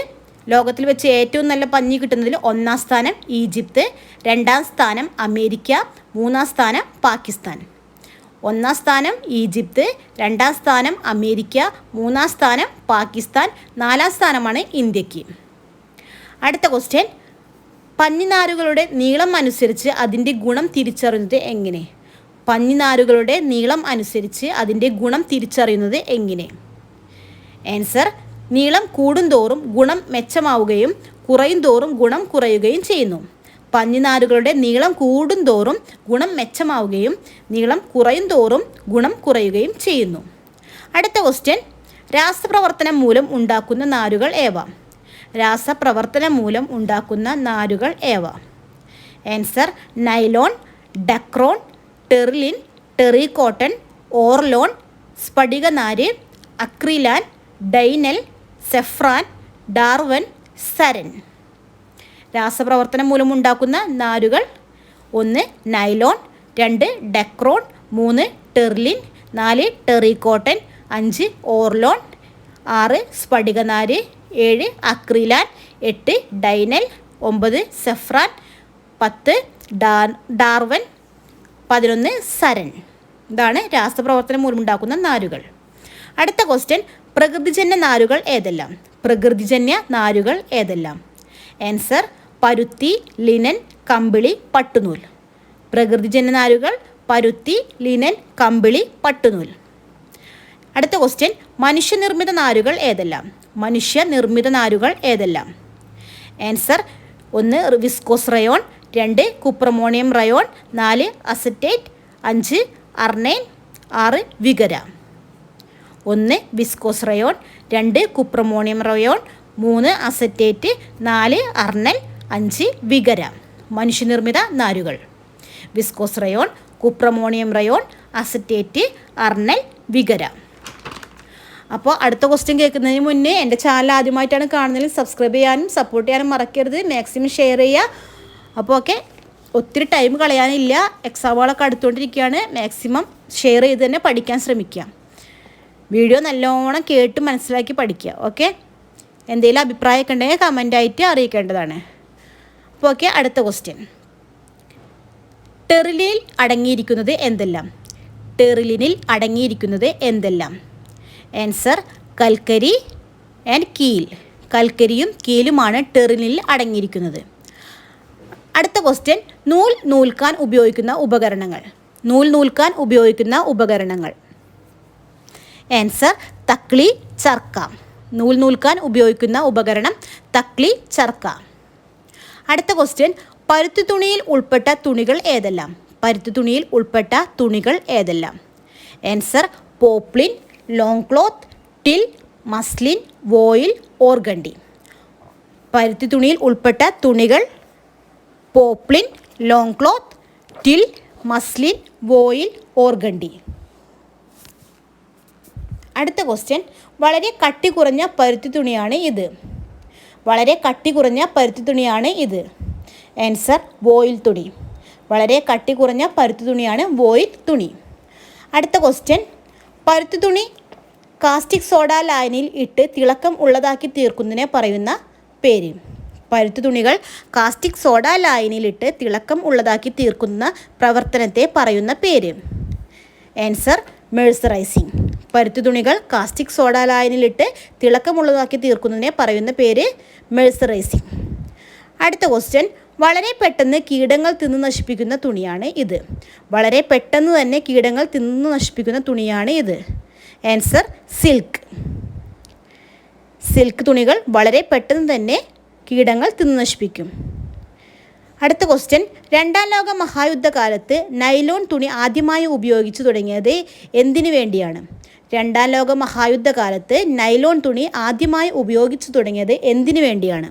ലോകത്തിൽ വെച്ച് ഏറ്റവും നല്ല പഞ്ഞി കിട്ടുന്നതിൽ 1ാം സ്ഥാനം ഈജിപ്ത്, 2ാം സ്ഥാനം അമേരിക്ക, 3ാം സ്ഥാനം പാകിസ്ഥാൻ. 1ാം സ്ഥാനം ഈജിപ്ത്, 2ാം സ്ഥാനം അമേരിക്ക, 3ാം സ്ഥാനം പാകിസ്ഥാൻ, 4ാം സ്ഥാനമാണ് ഇന്ത്യക്ക്. അടുത്ത ക്വസ്റ്റ്യൻ, പഞ്ഞിനാരുകളുടെ നീളം അനുസരിച്ച് അതിൻ്റെ ഗുണം തിരിച്ചറിയുന്നത് എങ്ങനെ? പഞ്ഞിനാരുകളുടെ നീളം അനുസരിച്ച് അതിൻ്റെ ഗുണം തിരിച്ചറിയുന്നത് എങ്ങനെ? ആൻസർ നീളം കൂടുന്തോറും ഗുണം മെച്ചമാവുകയും കുറയും തോറും ഗുണം കുറയുകയും ചെയ്യുന്നു. പഞ്ഞിനാരുകളുടെ നീളം കൂടുന്തോറും ഗുണം മെച്ചമാവുകയും നീളം കുറയും തോറും ഗുണം കുറയുകയും ചെയ്യുന്നു. അടുത്ത ക്വസ്റ്റ്യൻ, രാസപ്രവർത്തനം മൂലം ഉണ്ടാക്കുന്ന നാരുകൾ ഏവ? രാസപ്രവർത്തനം മൂലം ഉണ്ടാക്കുന്ന നാരുകൾ ഏവ? Answer nylon, Dacron, Terylene, terry cotton, Orlon, സ്ഫടിക നാര്, അക്രിലാൻ, ഡൈനൽ, സെഫ്രാൻ, ഡാർവൻ, സരൻ. രാസപ്രവർത്തനം മൂലം ഉണ്ടാക്കുന്ന നാരുകൾ: 1 നൈലോൺ, 2 ഡെക്രോൺ, 3 ടെർലിൻ, 4 ടെറിക്കോട്ടൺ, 5 ഓർലോൺ, 6 സ്ഫടികനാര്, 7 അക്രിലാൻ, 8 ഡൈനൽ, 9 സെഫ്രാൻ, 10 ഡാർവൻ, 11 സരൻ. ഇതാണ് രാസപ്രവർത്തനം മൂലമുണ്ടാക്കുന്ന നാരുകൾ. അടുത്ത ക്വസ്റ്റ്യൻ, പ്രകൃതിജന്യ നാരുകൾ ഏതെല്ലാം? പ്രകൃതിജന്യ നാരുകൾ ഏതെല്ലാം? ആൻസർ പരുത്തി, ലിനൻ, കമ്പിളി, പട്ടുനൂൽ. പ്രകൃതിജന്യ നാരുകൾ പരുത്തി, ലിനൻ, കമ്പിളി, പട്ടുനൂൽ. അടുത്ത ക്വസ്റ്റ്യൻ, മനുഷ്യനിർമ്മിത നാരുകൾ ഏതെല്ലാം? മനുഷ്യനിർമ്മിത നാരുകൾ ഏതെല്ലാം? Answer 1 viscose rayon, 2 cuprammonium rayon, 4 acetate, 5 Arnel, 6 Vicara. 1 viscose rayon, 2 cuprammonium rayon, 3 acetate, 4 Arnel, 5 Vicara. മനുഷ്യനിർമ്മിത നാരുകൾ viscose rayon, cuprammonium rayon, acetate, Arnel, Vicara. അപ്പോൾ അടുത്ത ക്വസ്റ്റ്യൻ കേൾക്കുന്നതിന് മുന്നേ എൻ്റെ ചാനൽ ആദ്യമായിട്ടാണ് കാണുന്നതെങ്കിൽ സബ്സ്ക്രൈബ് ചെയ്യാനും സപ്പോർട്ട് ചെയ്യാനും മറക്കരുത്. മാക്സിമം ഷെയർ ചെയ്യുക. അപ്പോൾ ഓക്കെ, ഒത്തിരി ടൈം കളയാനില്ല, എക്സാമുകളൊക്കെ അടുത്തുകൊണ്ടിരിക്കുകയാണ്. മാക്സിമം ഷെയർ ചെയ്ത് തന്നെ പഠിക്കാൻ ശ്രമിക്കുക. വീഡിയോ നല്ലോണം കേട്ട് മനസ്സിലാക്കി പഠിക്കുക. ഓക്കെ, എന്തെങ്കിലും അഭിപ്രായമൊക്കെ ഉണ്ടെങ്കിൽ കമൻ്റായിട്ട് അറിയിക്കേണ്ടതാണ്. അപ്പോൾ ഓക്കെ, അടുത്ത ക്വസ്റ്റ്യൻ. ടെറിലിനിൽ അടങ്ങിയിരിക്കുന്നത് എന്തെല്ലാം? ടെറിലിനിൽ അടങ്ങിയിരിക്കുന്നത് എന്തെല്ലാം? ആൻസർ കൽക്കരി ആൻഡ് കീൽ. കൽക്കരിയും കീലുമാണ് ടെറിലിനിൽ അടങ്ങിയിരിക്കുന്നത്. അടുത്ത ക്വസ്റ്റ്യൻ. നൂൽ നൂൽക്കാൻ ഉപയോഗിക്കുന്ന ഉപകരണങ്ങൾ. നൂൽ നൂൽക്കാൻ ഉപയോഗിക്കുന്ന ഉപകരണങ്ങൾ. ആൻസർ തക്ലി, ചർക്ക. നൂൽ നൂൽക്കാൻ ഉപയോഗിക്കുന്ന ഉപകരണം തക്ലി, ചർക്ക. അടുത്ത ക്വസ്റ്റ്യൻ. പരുത്തി തുണിയിൽ ഉൾപ്പെട്ട തുണികൾ ഏതെല്ലാം? പരുത്തി തുണിയിൽ ഉൾപ്പെട്ട തുണികൾ ഏതെല്ലാം? Answer poplin, long cloth, twill, muslin, voile, organdy. പരുത്തി തുണിയിൽ ഉൾപ്പെട്ട തുണികൾ poplin, long cloth, twill, muslin, voile, organdy. അടുത്ത ക്വസ്റ്റ്യൻ. വളരെ കട്ടി കുറഞ്ഞ പരുത്തി തുണിയാണ് ഇത്. വളരെ കട്ടി കുറഞ്ഞ പരുത്തി തുണിയാണ് ഇത്. ആൻസർ വോയിൽ തുണി. വളരെ കട്ടി കുറഞ്ഞ പരുത്തി തുണിയാണ് വോയിൽ തുണി. അടുത്ത ക്വസ്റ്റ്യൻ. പരുത്തി തുണി കാസ്റ്റിക് സോഡ ലായനിയിൽ ഇട്ട് തിളക്കം ഉള്ളതാക്കി തീർക്കുന്നതിനെ പറയുന്ന പേര്. പരുത്തി തുണികൾ കാസ്റ്റിക് സോഡ ലായനിയിലിട്ട് തിളക്കം ഉള്ളതാക്കി തീർക്കുന്ന പ്രവർത്തനത്തെ പറയുന്ന പേര്. ആൻസർ മെഴ്സറൈസിങ്. പരുത്തി തുണികൾ കാസ്റ്റിക് സോഡ ലായനിയിലിട്ട് തിളക്കമുള്ളതാക്കി തീർക്കുന്നതിനെ പറയുന്ന പേര് മെഴ്സറൈസിങ്. അടുത്ത ക്വസ്റ്റ്യൻ. വളരെ പെട്ടെന്ന് കീടങ്ങൾ തിന്നു നശിപ്പിക്കുന്ന തുണിയാണ് ഇത്. വളരെ പെട്ടെന്ന് തന്നെ കീടങ്ങൾ തിന്നു നശിപ്പിക്കുന്ന തുണിയാണ് ഇത്. Answer silk. സിൽക്ക് തുണികൾ വളരെ പെട്ടെന്ന് തന്നെ കീടങ്ങൾ തിന്നു നശിപ്പിക്കും. അടുത്ത ക്വസ്റ്റ്യൻ. രണ്ടാം ലോക മഹായുദ്ധകാലത്ത് നൈലോൺ തുണി ആദ്യമായി ഉപയോഗിച്ചു തുടങ്ങിയത് എന്തിനു വേണ്ടിയാണ്? രണ്ടാം ലോക മഹായുദ്ധകാലത്ത് നൈലോൺ തുണി ആദ്യമായി ഉപയോഗിച്ചു തുടങ്ങിയത് എന്തിനു വേണ്ടിയാണ്?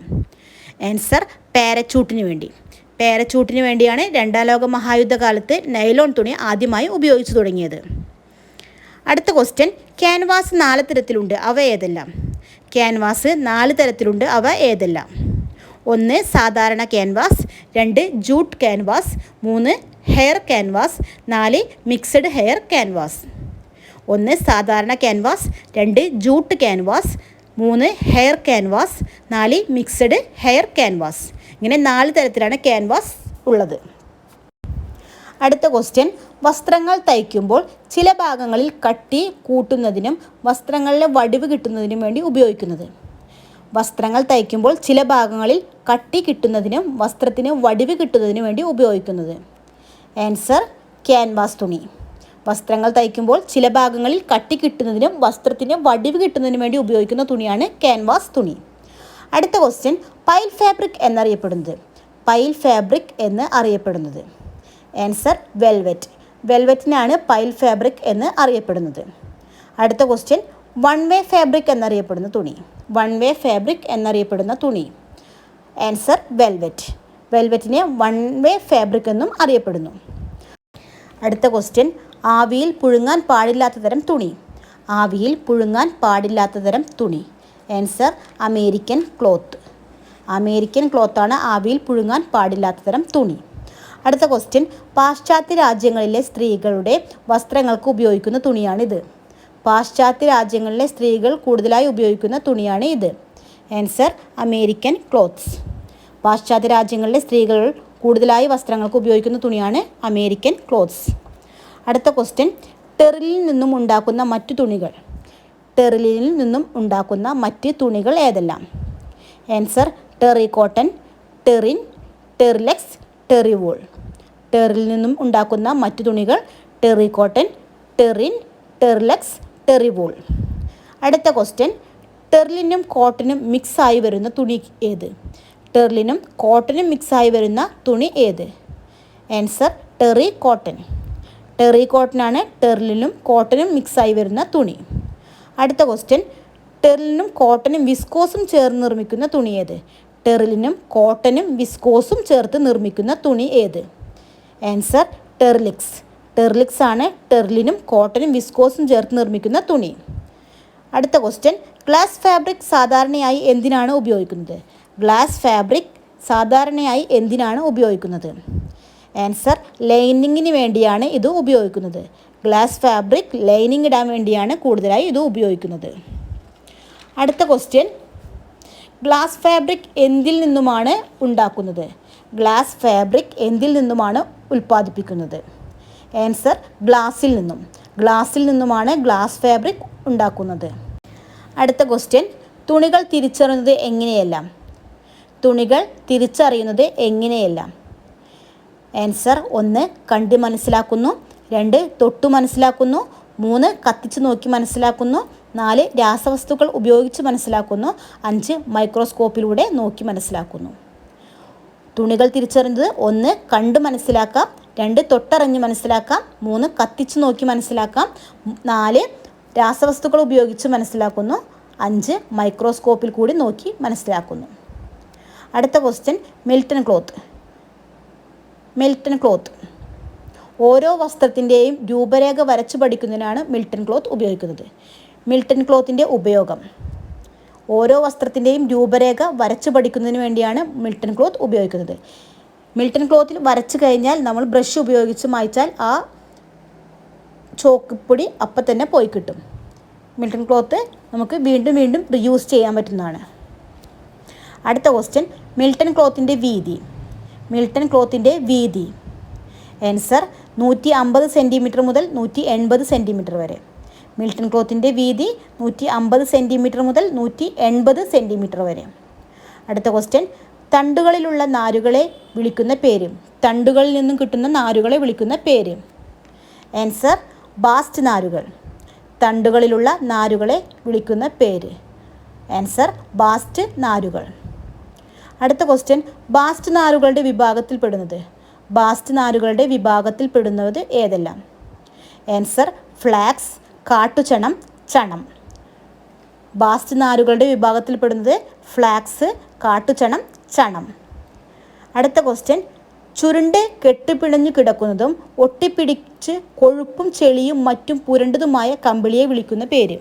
ആൻസർ പാരച്യൂട്ടിന് വേണ്ടി. പാരച്യൂട്ടിന് വേണ്ടിയാണ് രണ്ടാം ലോക മഹായുദ്ധകാലത്ത് നൈലോൺ തുണി ആദ്യമായി ഉപയോഗിച്ചു തുടങ്ങിയത്. അടുത്ത ക്വസ്റ്റ്യൻ. ക്യാൻവാസ് 4 തരത്തിലുണ്ട്, അവ ഏതെല്ലാം? ക്യാൻവാസ് 4 തരത്തിലുണ്ട്, അവ ഏതെല്ലാം? 1 സാധാരണ canvas, 2 jute canvas, 3 hair canvas, 4 mixed hair canvas. 1 സാധാരണ canvas, 2 jute canvas, 3 hair canvas, 4 mixed hair canvas. ഇങ്ങനെ 4 തരത്തിലാണ് ക്യാൻവാസ് ഉള്ളത്. അടുത്ത ക്വസ്റ്റ്യൻ. വസ്ത്രങ്ങൾ തയ്ക്കുമ്പോൾ ചില ഭാഗങ്ങളിൽ കട്ടി കൂട്ടുന്നതിനും വസ്ത്രങ്ങളിലെ വടിവ് കിട്ടുന്നതിനും വേണ്ടി ഉപയോഗിക്കുന്നത്. വസ്ത്രങ്ങൾ തയ്ക്കുമ്പോൾ ചില ഭാഗങ്ങളിൽ കട്ടി കിട്ടുന്നതിനും വസ്ത്രത്തിന് വടിവ് കിട്ടുന്നതിനും വേണ്ടി ഉപയോഗിക്കുന്നത്. ആൻസർ ക്യാൻവാസ് തുണി. വസ്ത്രങ്ങൾ തയ്ക്കുമ്പോൾ ചില ഭാഗങ്ങളിൽ കട്ടി കിട്ടുന്നതിനും വസ്ത്രത്തിന് വടിവ് കിട്ടുന്നതിനും വേണ്ടി ഉപയോഗിക്കുന്ന തുണിയാണ് ക്യാൻവാസ് തുണി. അടുത്ത ക്വസ്റ്റ്യൻ. പൈൽ ഫാബ്രിക് എന്നറിയപ്പെടുന്നത്. പൈൽ ഫാബ്രിക് എന്ന് അറിയപ്പെടുന്നത്. Answer velvet. വെൽവെറ്റിനാണ് പൈൽ ഫാബ്രിക് എന്ന് അറിയപ്പെടുന്നത്. അടുത്ത ക്വസ്റ്റ്യൻ. വൺ വേ ഫാബ്രിക് എന്നറിയപ്പെടുന്ന തുണി. വൺ വേ ഫാബ്രിക് എന്നറിയപ്പെടുന്ന തുണി. Answer velvet. വെൽവെറ്റിനെ വൺ വേ ഫാബ്രിക് എന്നും അറിയപ്പെടുന്നു. അടുത്ത ക്വസ്റ്റ്യൻ. ആവിയിൽ പുഴുങ്ങാൻ പാടില്ലാത്ത തരം തുണി. ആവിയിൽ പുഴുങ്ങാൻ പാടില്ലാത്ത തരം തുണി. Answer American cloth. അമേരിക്കൻ ക്ലോത്താണ് ആവിയിൽ പുഴുങ്ങാൻ പാടില്ലാത്ത തരം തുണി. അടുത്ത ക്വസ്റ്റ്യൻ. പാശ്ചാത്യ രാജ്യങ്ങളിലെ സ്ത്രീകളുടെ വസ്ത്രങ്ങൾക്ക് ഉപയോഗിക്കുന്ന തുണിയാണിത്. പാശ്ചാത്യ രാജ്യങ്ങളിലെ സ്ത്രീകൾ കൂടുതലായി ഉപയോഗിക്കുന്ന തുണിയാണ് ഇത്. Answer American clothes. പാശ്ചാത്യ രാജ്യങ്ങളിലെ സ്ത്രീകൾ കൂടുതലായി വസ്ത്രങ്ങൾക്ക് ഉപയോഗിക്കുന്ന തുണിയാണ് അമേരിക്കൻ ക്ലോത്ത്സ്. അടുത്ത ക്വസ്റ്റ്യൻ. ടെറിലിൽ നിന്നും ഉണ്ടാക്കുന്ന മറ്റു തുണികൾ. ടെറിലിൽ നിന്നും ഉണ്ടാക്കുന്ന മറ്റ് തുണികൾ ഏതെല്ലാം? Answer terry cotton, Terene, Terilex, terry wool. ടെറിൽ നിന്നും ഉണ്ടാക്കുന്ന മറ്റു തുണികൾ terry cotton, Terene, Terilex, terry wool. അടുത്ത ക്വസ്റ്റ്യൻ. ടെറിലിനും കോട്ടനും മിക്സായി വരുന്ന തുണി ഏത്? ടെറിലിനും കോട്ടനും മിക്സായി വരുന്ന തുണി ഏത്? Answer terry cotton. ടെറി കോട്ടനാണ് ടെറിലിനും കോട്ടനും മിക്സായി വരുന്ന തുണി. അടുത്ത ക്വസ്റ്റ്യൻ, ടെറിലിനും കോട്ടനും വിസ്കോസും ചേർന്ന് നിർമ്മിക്കുന്ന തുണി ഏത്? ടെറിലിനും കോട്ടനും വിസ്കോസും ചേർത്ത് നിർമ്മിക്കുന്ന തുണി ഏത്? ആൻസർ ടെറിലിക്സ്. ടെറിലിക്സ് ആണ് ടെറിലിനും കോട്ടനും വിസ്കോസും ചേർത്ത് നിർമ്മിക്കുന്ന തുണി. അടുത്ത ക്വസ്റ്റ്യൻ, ഗ്ലാസ് ഫാബ്രിക് സാധാരണയായി എന്തിനാണ് ഉപയോഗിക്കുന്നത്? ഗ്ലാസ് ഫാബ്രിക് സാധാരണയായി എന്തിനാണ് ഉപയോഗിക്കുന്നത്? ആൻസർ ലൈനിങ്ങിന് വേണ്ടിയാണ് ഇത് ഉപയോഗിക്കുന്നത്. ഗ്ലാസ് ഫാബ്രിക് ലൈനിങ് ഇടാൻ വേണ്ടിയാണ് കൂടുതലായി ഇത് ഉപയോഗിക്കുന്നത്. അടുത്ത ക്വസ്റ്റ്യൻ, ഗ്ലാസ് ഫാബ്രിക് എന്തിൽ നിന്നുമാണ് ഉണ്ടാക്കുന്നത്? ഗ്ലാസ് ഫാബ്രിക് എന്തിൽ നിന്നുമാണ് ഉൽപ്പാദിപ്പിക്കുന്നത്? ആൻസർ ഗ്ലാസിൽ നിന്നും. ഗ്ലാസിൽ നിന്നുമാണ് ഗ്ലാസ് ഫാബ്രിക് ഉണ്ടാക്കുന്നത്. അടുത്ത ക്വസ്റ്റ്യൻ, തുണികൾ തിരിച്ചറിയുന്നത് എങ്ങനെയെല്ലാം? തുണികൾ തിരിച്ചറിയുന്നത് എങ്ങനെയെല്ലാം? ആൻസർ 1 കണ്ട് മനസ്സിലാക്കുന്നു, 2 തൊട്ടു മനസ്സിലാക്കുന്നു, 3 കത്തിച്ച് നോക്കി മനസ്സിലാക്കുന്നു, 4 രാസവസ്തുക്കൾ ഉപയോഗിച്ച് മനസ്സിലാക്കുന്നു, 5 മൈക്രോസ്കോപ്പിലൂടെ നോക്കി മനസ്സിലാക്കുന്നു. തുണികൾ തിരിച്ചറിയുന്നത് 1 കണ്ട് മനസ്സിലാക്കാം, 2 തൊട്ടറിഞ്ഞ് മനസ്സിലാക്കാം, 3 കത്തിച്ച് നോക്കി മനസ്സിലാക്കാം, 4 രാസവസ്തുക്കൾ ഉപയോഗിച്ച് മനസ്സിലാക്കുന്നു, 5 മൈക്രോസ്കോപ്പിൽ കൂടി നോക്കി മനസ്സിലാക്കുന്നു. അടുത്ത question, Milton cloth. Milton cloth ഓരോ വസ്ത്രത്തിൻ്റെയും രൂപരേഖ വരച്ചു പഠിക്കുന്നതിനാണ് മിൽട്ടൺ ക്ലോത്ത് ഉപയോഗിക്കുന്നത്. മിൽട്ടൺ ക്ലോത്തിൻ്റെ ഉപയോഗം ഓരോ വസ്ത്രത്തിൻ്റെയും രൂപരേഖ വരച്ചു പഠിക്കുന്നതിന് വേണ്ടിയാണ് മിൽട്ടൺ ക്ലോത്ത് ഉപയോഗിക്കുന്നത്. മിൽട്ടൺ ക്ലോത്തിൽ വരച്ചു കഴിഞ്ഞാൽ നമ്മൾ ബ്രഷ് ഉപയോഗിച്ച് മായ്ച്ചാൽ ആ ചോക്കുപൊടി അപ്പം തന്നെ പോയി കിട്ടും. മിൽട്ടൺ ക്ലോത്ത് നമുക്ക് വീണ്ടും വീണ്ടും റീയൂസ് ചെയ്യാൻ പറ്റുന്നതാണ്. അടുത്ത ക്വസ്റ്റ്യൻ, മിൽട്ടൺ ക്ലോത്തിൻ്റെ വീതി. മിൽട്ടൺ ക്ലോത്തിൻ്റെ വീതി. ആൻസർ 150 സെൻറ്റിമീറ്റർ മുതൽ 180 സെൻറ്റിമീറ്റർ വരെ. മിൽട്ടൺ ക്ലോത്തിൻ്റെ വീതി 150 സെൻറ്റിമീറ്റർ മുതൽ 180 സെൻറ്റിമീറ്റർ വരെ. അടുത്ത ക്വസ്റ്റ്യൻ, തണ്ടുകളിലുള്ള നാരുകളെ വിളിക്കുന്ന പേര്. തണ്ടുകളിൽ നിന്നും കിട്ടുന്ന നാരുകളെ വിളിക്കുന്ന പേര്. ആൻസർ ബാസ്റ്റ് നാരുകൾ. തണ്ടുകളിലുള്ള നാരുകളെ വിളിക്കുന്ന പേര്. ആൻസർ ബാസ്റ്റ് നാരുകൾ. അടുത്ത ക്വസ്റ്റ്യൻ, ബാസ്റ്റ് നാരുകളുടെ വിഭാഗത്തിൽപ്പെടുന്നത്. ബാസ്റ്റ് നാരുകളുടെ വിഭാഗത്തിൽപ്പെടുന്നത് ഏതെല്ലാം? ആൻസർ ഫ്ലാക്സ്, കാട്ടുചണം, ചണം. ബാസ്റ്റ് നാരുകളുടെ വിഭാഗത്തിൽപ്പെടുന്നത് ഫ്ലാക്സ്, കാട്ടുചണം, ചണം. അടുത്ത ക്വസ്റ്റ്യൻ, ചുരുണ്ട് കെട്ടിപ്പിണഞ്ഞു കിടക്കുന്നതും ഒട്ടിപ്പിടിച്ച് കൊഴുപ്പും ചെളിയും മറ്റും പുരണ്ടതുമായ കമ്പിളിയെ വിളിക്കുന്ന പേര്.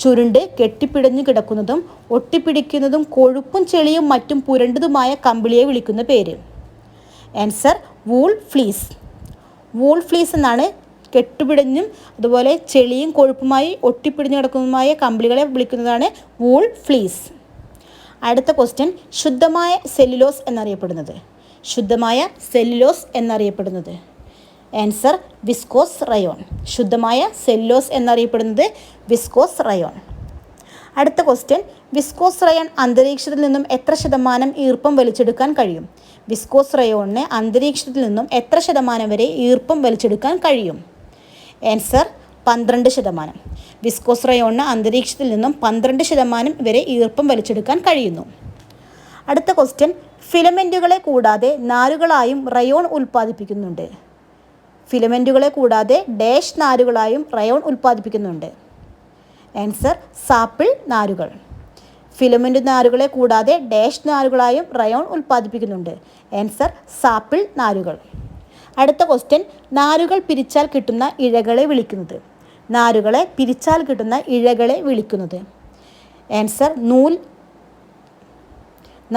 ചുരുണ്ട് കെട്ടിപ്പിടഞ്ഞു കിടക്കുന്നതും ഒട്ടിപ്പിടിക്കുന്നതും കൊഴുപ്പും ചെളിയും മറ്റും പുരണ്ടതുമായ കമ്പിളിയെ വിളിക്കുന്ന പേര്. Answer wool fleece. Wool fleece എന്നാണ് കെട്ടുപിടഞ്ഞും അതുപോലെ ചെളിയും കൊഴുപ്പുമായി ഒട്ടിപ്പിടിഞ്ഞു കിടക്കുന്നതുമായ കമ്പിളികളെ വിളിക്കുന്നതാണ് വൂൾ ഫ്ലീസ്. അടുത്ത ക്വസ്റ്റ്യൻ, ശുദ്ധമായ സെല്ലുലോസ് എന്നറിയപ്പെടുന്നത്. ശുദ്ധമായ സെല്ലുലോസ് എന്നറിയപ്പെടുന്നത്. Answer viscose rayon. ശുദ്ധമായ സെല്ലുലോസ് എന്നറിയപ്പെടുന്നത് വിസ്കോസ് റയോൺ. അടുത്ത ക്വസ്റ്റ്യൻ, വിസ്കോസ് റയോൺ അന്തരീക്ഷത്തിൽ നിന്നും എത്ര ശതമാനം ഈർപ്പം വലിച്ചെടുക്കാൻ കഴിയും? വിസ്കോസ് റയോണിന് അന്തരീക്ഷത്തിൽ നിന്നും എത്ര ശതമാനം വരെ ഈർപ്പം വലിച്ചെടുക്കാൻ കഴിയും? ആൻസർ 12%. വിസ്കോസ് റയോണിന് അന്തരീക്ഷത്തിൽ നിന്നും 12% വരെ ഈർപ്പം വലിച്ചെടുക്കാൻ കഴിയുന്നു. അടുത്ത ക്വസ്റ്റ്യൻ, ഫിലമെൻറ്റുകളെ കൂടാതെ നാരുകളായും റയോൺ ഉൽപ്പാദിപ്പിക്കുന്നുണ്ട്. ഫിലമെൻറ്റുകളെ കൂടാതെ ഡാഷ് നാരുകളായും റയോൺ ഉൽപ്പാദിപ്പിക്കുന്നുണ്ട്. ആൻസർ സാപ്പിൾ നാരുകൾ. ഫിലമെൻ്റ് നാരുകളെ കൂടാതെ ഡാഷ് നാരുകളായും റയോൺ ഉൽപ്പാദിപ്പിക്കുന്നുണ്ട്. ആൻസർ സാപ്പിൾ നാരുകൾ. അടുത്ത ക്വസ്റ്റ്യൻ, നാരുകൾ പിരിച്ചാൽ കിട്ടുന്ന ഇഴകളെ വിളിക്കുന്നത്. നാരുകളെ പിരിച്ചാൽ കിട്ടുന്ന ഇഴകളെ വിളിക്കുന്നത്. ആൻസർ നൂൽ.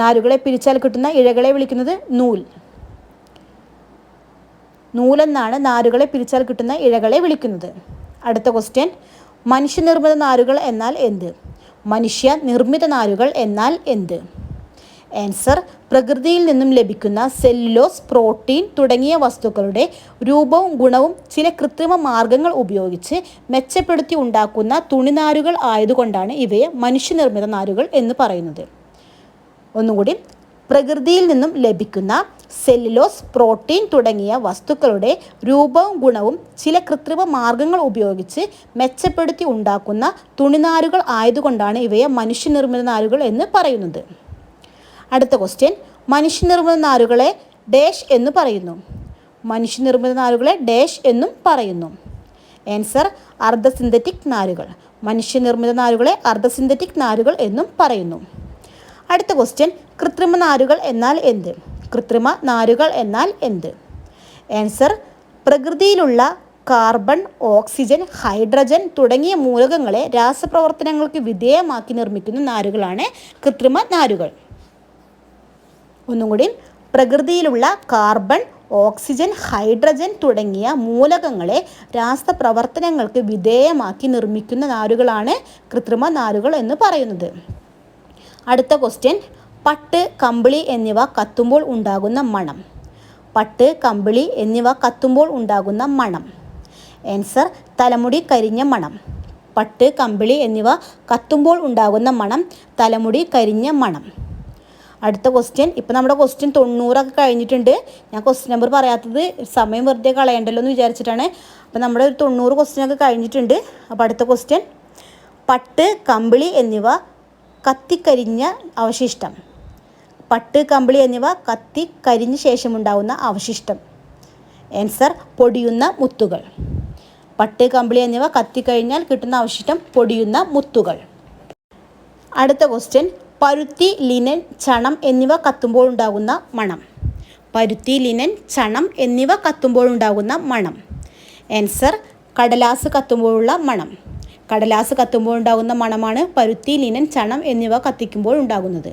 നാരുകളെ പിരിച്ചാൽ കിട്ടുന്ന ഇഴകളെ വിളിക്കുന്നത് നൂൽ. നൂലെന്നാണ് നാരുകളെ പിരിച്ചാൽ കിട്ടുന്ന ഇഴകളെ വിളിക്കുന്നത്. അടുത്ത ക്വസ്റ്റ്യൻ, മനുഷ്യനിർമ്മിത നാരുകൾ എന്നാൽ എന്ത്? മനുഷ്യ നിർമ്മിത നാരുകൾ എന്നാൽ എന്ത്? ആൻസർ പ്രകൃതിയിൽ നിന്നും ലഭിക്കുന്ന സെല്ലുലോസ്, പ്രോട്ടീൻ തുടങ്ങിയ വസ്തുക്കളുടെ രൂപവും ഗുണവും ചില കൃത്രിമ മാർഗങ്ങൾ ഉപയോഗിച്ച് മെച്ചപ്പെടുത്തി ഉണ്ടാക്കുന്ന തുണിനാരുകൾ ആയതുകൊണ്ടാണ് ഇവയെ മനുഷ്യനിർമ്മിത നാരുകൾ എന്ന് പറയുന്നത്. ഒന്നുകൂടി, പ്രകൃതിയിൽ നിന്നും ലഭിക്കുന്ന സെല്ലുലോസ്, പ്രോട്ടീൻ തുടങ്ങിയ വസ്തുക്കളുടെ രൂപവും ഗുണവും ചില കൃത്രിമ മാർഗങ്ങൾ ഉപയോഗിച്ച് മെച്ചപ്പെടുത്തി ഉണ്ടാക്കുന്ന തുണിനാരുകൾ ആയതുകൊണ്ടാണ് ഇവയെ മനുഷ്യനിർമ്മിത നാരുകൾ എന്ന് പറയുന്നത്. അടുത്ത ക്വസ്റ്റ്യൻ, മനുഷ്യനിർമ്മിത നാരുകളെ ഡാഷ് എന്ന് പറയുന്നു. മനുഷ്യനിർമ്മിത നാരുകളെ ഡാഷ് എന്നും പറയുന്നു. ആൻസർ അർദ്ധസിന്തറ്റിക് നാരുകൾ. മനുഷ്യനിർമ്മിത നാരുകളെ അർദ്ധസിന്തറ്റിക് നാരുകൾ എന്നും പറയുന്നു. അടുത്ത ക്വസ്റ്റ്യൻ, കൃത്രിമ നാരുകൾ എന്നാൽ എന്ത്? കൃത്രിമ നാരുകൾ എന്നാൽ എന്ത്? ആൻസർ പ്രകൃതിയിലുള്ള കാർബൺ, ഓക്സിജൻ, ഹൈഡ്രജൻ തുടങ്ങിയ മൂലകങ്ങളെ രാസപ്രവർത്തനങ്ങൾക്ക് വിധേയമാക്കി നിർമ്മിക്കുന്ന നാരുകളാണ് കൃത്രിമ നാരുകൾ. ഒന്നും കൂടി, പ്രകൃതിയിലുള്ള കാർബൺ, ഓക്സിജൻ, ഹൈഡ്രജൻ തുടങ്ങിയ മൂലകങ്ങളെ രാസപ്രവർത്തനങ്ങൾക്ക് വിധേയമാക്കി നിർമ്മിക്കുന്ന നാരുകളാണ് കൃത്രിമ നാരുകൾ എന്ന് പറയുന്നത്. അടുത്ത ക്വസ്റ്റ്യൻ, പട്ട്, കമ്പിളി എന്നിവ കത്തുമ്പോൾ ഉണ്ടാകുന്ന മണം. പട്ട്, കമ്പിളി എന്നിവ കത്തുമ്പോൾ ഉണ്ടാകുന്ന മണം. ആൻസർ തലമുടി കരിഞ്ഞ മണം. പട്ട്, കമ്പിളി എന്നിവ കത്തുമ്പോൾ ഉണ്ടാകുന്ന മണം തലമുടി കരിഞ്ഞ മണം. അടുത്ത ക്വസ്റ്റ്യൻ, ഇപ്പോൾ നമ്മുടെ ക്വസ്റ്റ്യൻ 90 കഴിഞ്ഞിട്ടുണ്ട്. ഞാൻ ക്വസ്റ്റ്യൻ നമ്പർ പറയാത്തത് സമയം വെറുതെ കളയണ്ടല്ലോ എന്ന് വിചാരിച്ചിട്ടാണ്. അപ്പോൾ നമ്മുടെ 90 ക്വസ്റ്റ്യനൊക്കെ കഴിഞ്ഞിട്ടുണ്ട്. അപ്പോൾ അടുത്ത ക്വസ്റ്റ്യൻ, പട്ട്, കമ്പിളി എന്നിവ കത്തിക്കരിഞ്ഞ അവശിഷ്ടം. പട്ട്, കമ്പിളി എന്നിവ കത്തിക്കരിഞ്ഞ ശേഷമുണ്ടാകുന്ന അവശിഷ്ടം. ആൻസർ പൊടിയുന്ന മുത്തുകൾ. പട്ട്, കമ്പിളി എന്നിവ കത്തിക്കഴിഞ്ഞാൽ കിട്ടുന്ന അവശിഷ്ടം പൊടിയുന്ന മുത്തുകൾ. അടുത്ത ക്വസ്റ്റ്യൻ, പരുത്തി, ലിനൻ, ചണം എന്നിവ കത്തുമ്പോൾ ഉണ്ടാകുന്ന മണം. പരുത്തി, ലിനൻ, ചണം എന്നിവ കത്തുമ്പോൾ ഉണ്ടാകുന്ന മണം. ആൻസർ കടലാസ് കത്തുമ്പോഴുള്ള മണം. കടലാസ് കത്തുമ്പോൾ ഉണ്ടാകുന്ന മണമാണ് പരുത്തി, ലിനൻ, ചണം എന്നിവ കത്തിക്കുമ്പോൾ ഉണ്ടാകുന്നത്.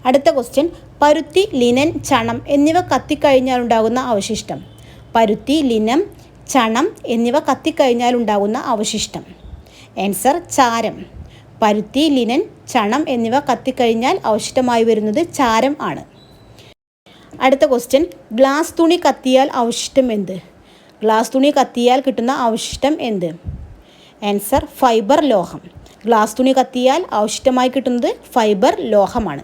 അടുത്ത ക്വസ്റ്റ്യൻ, പരുത്തി, ലിനൻ, ചണം എന്നിവ കത്തിക്കഴിഞ്ഞാൽ ഉണ്ടാകുന്ന അവശിഷ്ടം. പരുത്തി, ലിനം, ചണം എന്നിവ കത്തിക്കഴിഞ്ഞാൽ ഉണ്ടാകുന്ന അവശിഷ്ടം. ആൻസർ ചാരം. പരുത്തി, ലിനൻ, ചണം എന്നിവ കത്തിക്കഴിഞ്ഞാൽ അവശിഷ്ടമായി വരുന്നത് ചാരം ആണ്. അടുത്ത ക്വസ്റ്റ്യൻ, ഗ്ലാസ് തുണി കത്തിയാൽ അവശിഷ്ടം എന്ത്? ഗ്ലാസ് തുണി കത്തിയാൽ കിട്ടുന്ന അവശിഷ്ടം എന്ത്? ആൻസർ ഫൈബർ ലോഹം. ഗ്ലാസ് തുണി കത്തിയാൽ അവശിഷ്ടമായി കിട്ടുന്നത് ഫൈബർ ലോഹമാണ്.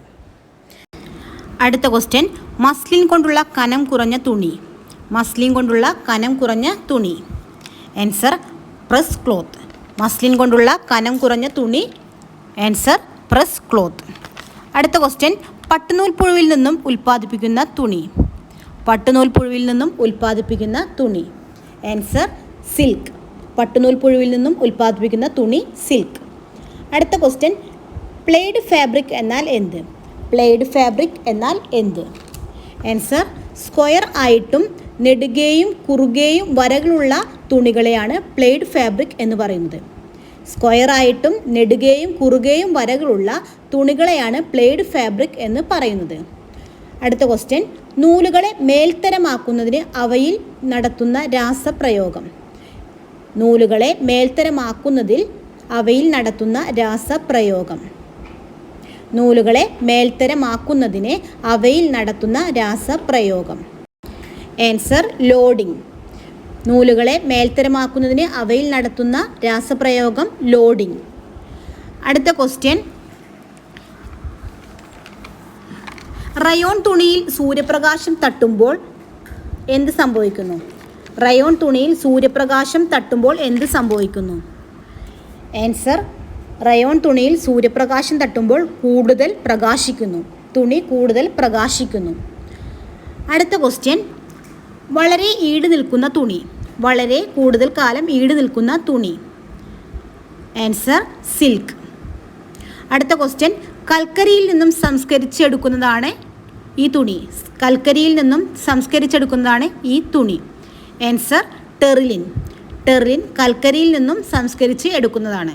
അടുത്ത ക്വസ്റ്റ്യൻ, മസ്ലിൻ കൊണ്ടുള്ള കനം കുറഞ്ഞ തുണി. മസ്ലിൻ കൊണ്ടുള്ള കനം കുറഞ്ഞ തുണി. Answer press cloth. മസ്ലിൻ കൊണ്ടുള്ള കനം കുറഞ്ഞ തുണി. Answer press cloth. അടുത്ത ക്വസ്റ്റ്യൻ, പട്ടുനൂൽ പുഴുവിൽ നിന്നും ഉൽപ്പാദിപ്പിക്കുന്ന തുണി. പട്ടുനൂൽ പുഴുവിൽ നിന്നും ഉൽപ്പാദിപ്പിക്കുന്ന തുണി. Answer silk. പട്ടുനൂൽ പുഴുവിൽ നിന്നും ഉൽപ്പാദിപ്പിക്കുന്ന തുണി സിൽക്ക്. അടുത്ത ക്വസ്റ്റ്യൻ, പ്ലെയ്ഡ് ഫാബ്രിക് എന്നാൽ എന്ത്? പ്ലെയ്ഡ് ഫാബ്രിക് എന്നാൽ എന്ത്? ആൻസർ സ്ക്വയർ ആയിട്ടും നെടുകയും കുറുകയും വരകളുള്ള തുണികളെയാണ് പ്ലെയ്ഡ് ഫാബ്രിക് എന്ന് പറയുന്നത്. സ്ക്വയർ ആയിട്ടും നെടുകയും കുറുകയും വരകളുള്ള തുണികളെയാണ് പ്ലെയ്ഡ് ഫാബ്രിക് എന്ന് പറയുന്നത്. അടുത്ത ക്വസ്റ്റ്യൻ, നൂലുകളെ മേൽത്തരമാക്കുന്നതിന് അവയിൽ നടത്തുന്ന രാസപ്രയോഗം. നൂലുകളെ മേൽത്തരമാക്കുന്നതിൽ അവയിൽ നടത്തുന്ന രാസപ്രയോഗം. നൂലുകളെ മേൽത്തരമാക്കുന്നതിന് അവയിൽ നടത്തുന്ന രാസപ്രയോഗം. Answer loading. നൂലുകളെ മേൽത്തരമാക്കുന്നതിന് അവയിൽ നടത്തുന്ന രാസപ്രയോഗം ലോഡിംഗ്. അടുത്ത ക്വസ്റ്റ്യൻ, റയോൺ തുണിയിൽ സൂര്യപ്രകാശം തട്ടുമ്പോൾ എന്ത് സംഭവിക്കുന്നു? റയോൺ തുണിയിൽ സൂര്യപ്രകാശം തട്ടുമ്പോൾ എന്ത് സംഭവിക്കുന്നു? ആൻസർ റയോൺ തുണിയിൽ സൂര്യപ്രകാശം തട്ടുമ്പോൾ കൂടുതൽ പ്രകാശിക്കുന്നു. തുണി കൂടുതൽ പ്രകാശിക്കുന്നു. അടുത്ത ക്വസ്റ്റ്യൻ, വളരെ ഈട് നിൽക്കുന്ന തുണി. വളരെ കൂടുതൽ കാലം ഈട് നിൽക്കുന്ന തുണി. Answer silk. അടുത്ത ക്വസ്റ്റ്യൻ, കൽക്കരിയിൽ നിന്നും സംസ്കരിച്ചെടുക്കുന്നതാണ് ഈ തുണി. കൽക്കരിയിൽ നിന്നും സംസ്കരിച്ചെടുക്കുന്നതാണ് ഈ തുണി. Answer terylene. ടെറിലിൻ കൽക്കരിയിൽ നിന്നും സംസ്കരിച്ച് എടുക്കുന്നതാണ്.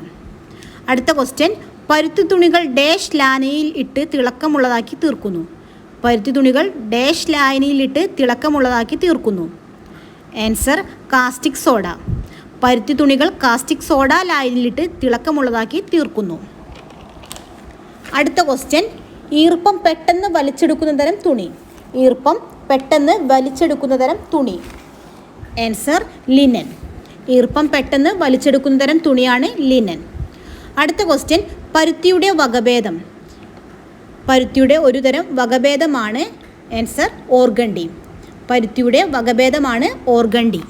അടുത്ത ക്വസ്റ്റ്യൻ, പരുത്തി തുണികൾ ഡാഷ് ലായനിയിൽ ഇട്ട് തിളക്കമുള്ളതാക്കി തീർക്കുന്നു. പരുത്തി തുണികൾ ഡാഷ് ലായനിയിലിട്ട് തിളക്കമുള്ളതാക്കി തീർക്കുന്നു. Answer caustic soda. പരുത്തി തുണികൾ കാസ്റ്റിക് സോഡ ലായനിയിലിട്ട് തിളക്കമുള്ളതാക്കി തീർക്കുന്നു. അടുത്ത ക്വസ്റ്റ്യൻ, ഈർപ്പം പെട്ടെന്ന് വലിച്ചെടുക്കുന്ന തരം തുണി. ഈർപ്പം പെട്ടെന്ന് വലിച്ചെടുക്കുന്ന തരം തുണി. Answer linen. ഈർപ്പം പെട്ടെന്ന് വലിച്ചെടുക്കുന്ന തരം തുണിയാണ് ലിനൻ. അടുത്ത ക്വസ്റ്റ്യൻ, പരുത്തിയുടെ വകഭേദം. പരുത്തിയുടെ ഒരു തരം വകഭേദമാണ് ആൻസർ ഓർഗണ്ടി. പരുത്തിയുടെ വകഭേദമാണ് ഓർഗണ്ടി.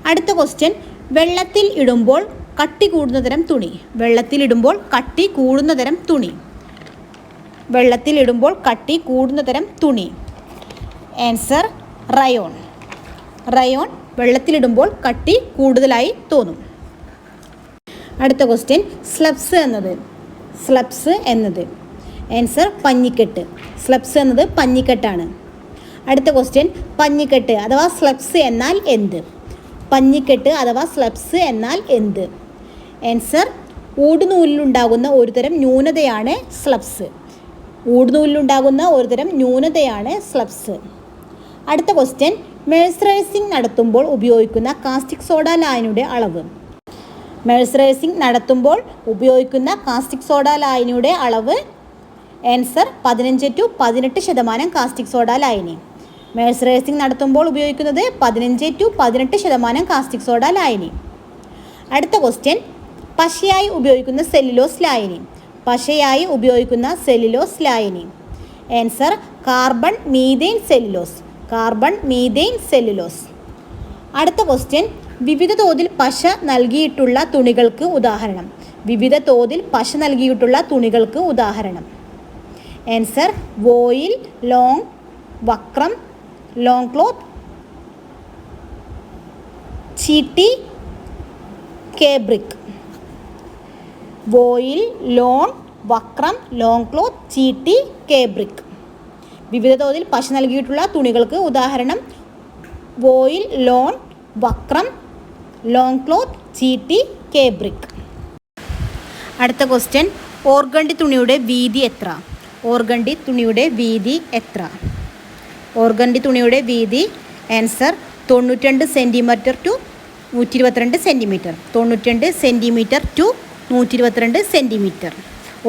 അടുത്ത ക്വസ്റ്റ്യൻ, വെള്ളത്തിൽ ഇടുമ്പോൾ കട്ടി കൂടുന്ന തരം തുണി. വെള്ളത്തിൽ ഇടുമ്പോൾ കട്ടി കൂടുന്ന തരം തുണി. വെള്ളത്തിൽ ഇടുമ്പോൾ കട്ടി കൂടുന്ന തരം തുണി. Answer rayon. റയോൺ വെള്ളത്തിലിടുമ്പോൾ കട്ടി കൂടുതലായി തോന്നും. അടുത്ത ക്വസ്റ്റ്യൻ, സ്ലബ്സ് എന്നത് ആൻസർ പഞ്ഞിക്കെട്ട്. സ്ലബ്സ് എന്നത് പഞ്ഞിക്കെട്ടാണ്. അടുത്ത ക്വസ്റ്റ്യൻ, പഞ്ഞിക്കെട്ട് അഥവാ സ്ലബ്സ് എന്നാൽ എന്ത്? പഞ്ഞിക്കെട്ട് അഥവാ സ്ലബ്സ് എന്നാൽ എന്ത്? ആൻസർ ഊടുനൂലിലുണ്ടാകുന്ന ഒരുതരം ന്യൂനതയാണ് സ്ലബ്സ്. ഊടുനൂലിലുണ്ടാകുന്ന ഒരുതരം ന്യൂനതയാണ് സ്ലബ്സ്. അടുത്ത ക്വസ്റ്റ്യൻ, മെഴ്സറൈസിംഗ് നടത്തുമ്പോൾ ഉപയോഗിക്കുന്ന കാസ്റ്റിക് സോഡ ലായനിയുടെ അളവ്. മെഴ്സറൈസിംഗ് നടത്തുമ്പോൾ ഉപയോഗിക്കുന്ന കാസ്റ്റിക് സോഡ ലായനിയുടെ അളവ് ആൻസർ 15 to 18% കാസ്റ്റിക് സോഡ ലായനി. മെഴ്സറൈസിംഗ് നടത്തുമ്പോൾ ഉപയോഗിക്കുന്നത് 15 to 18% കാസ്റ്റിക് സോഡ ലായനി. അടുത്ത ക്വസ്റ്റ്യൻ, പശയായി ഉപയോഗിക്കുന്ന സെല്ലുലോസ് ലായനി. പശയായി ഉപയോഗിക്കുന്ന സെല്ലുലോസ് ലായനി ആൻസർ കാർബൺ മീഥെയ്ൻ സെല്ലുലോസ്. അടുത്ത ക്വസ്റ്റ്യൻ, വിവിധ തോതിൽ പശ നൽകിയിട്ടുള്ള തുണികൾക്ക് ഉദാഹരണം. വിവിധ തോതിൽ പശ നൽകിയിട്ടുള്ള തുണികൾക്ക് ഉദാഹരണം ആൻസർ വോയിൽ, ലോങ്, വക്രം, ലോങ് ക്ലോത്ത്, ചീട്ടി, കേബ്രിക്. വോയിൽ, ലോൺ, വക്രം, ലോങ് ക്ലോത്ത്, ചീട്ടി, കേബ്രിക്. വിവിധ തോതിൽ പശ നൽകിയിട്ടുള്ള തുണികൾക്ക് ഉദാഹരണം വോയിൽ, ലോൺ, വക്രം, ലോങ് ക്ലോത്ത്, ചീട്ടി, കേബ്രിക്. അടുത്ത ക്വസ്റ്റ്യൻ, ഓർഗണ്ടി തുണിയുടെ വീതി എത്ര? ഓർഗണ്ടി തുണിയുടെ വീതി എത്ര? ഓർഗണ്ടി തുണിയുടെ വീതി answer 92 centimetre to 122 centimetre. 92 centimetre to 122 centimetre.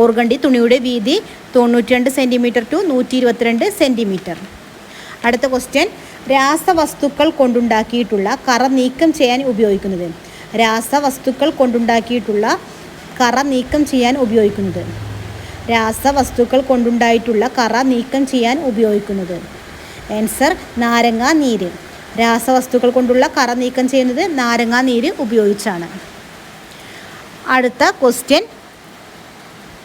Organdy തുണിയുടെ വീതി 92 സെൻറ്റിമീറ്റർ ടു 122 സെൻറ്റിമീറ്റർ. അടുത്ത ക്വസ്റ്റ്യൻ, രാസവസ്തുക്കൾ കൊണ്ടുണ്ടാക്കിയിട്ടുള്ള കറ നീക്കം ചെയ്യാൻ ഉപയോഗിക്കുന്നത്. രാസവസ്തുക്കൾ കൊണ്ടുണ്ടാക്കിയിട്ടുള്ള കറ നീക്കം ചെയ്യാൻ ഉപയോഗിക്കുന്നത്. രാസവസ്തുക്കൾ കൊണ്ടുണ്ടായിട്ടുള്ള കറ നീക്കം ചെയ്യാൻ ഉപയോഗിക്കുന്നത് ആൻസർ നാരങ്ങാ നീര്. രാസവസ്തുക്കൾ കൊണ്ടുള്ള കറ നീക്കം ചെയ്യുന്നത് നാരങ്ങാ നീര് ഉപയോഗിച്ചാണ്. അടുത്ത ക്വസ്റ്റ്യൻ,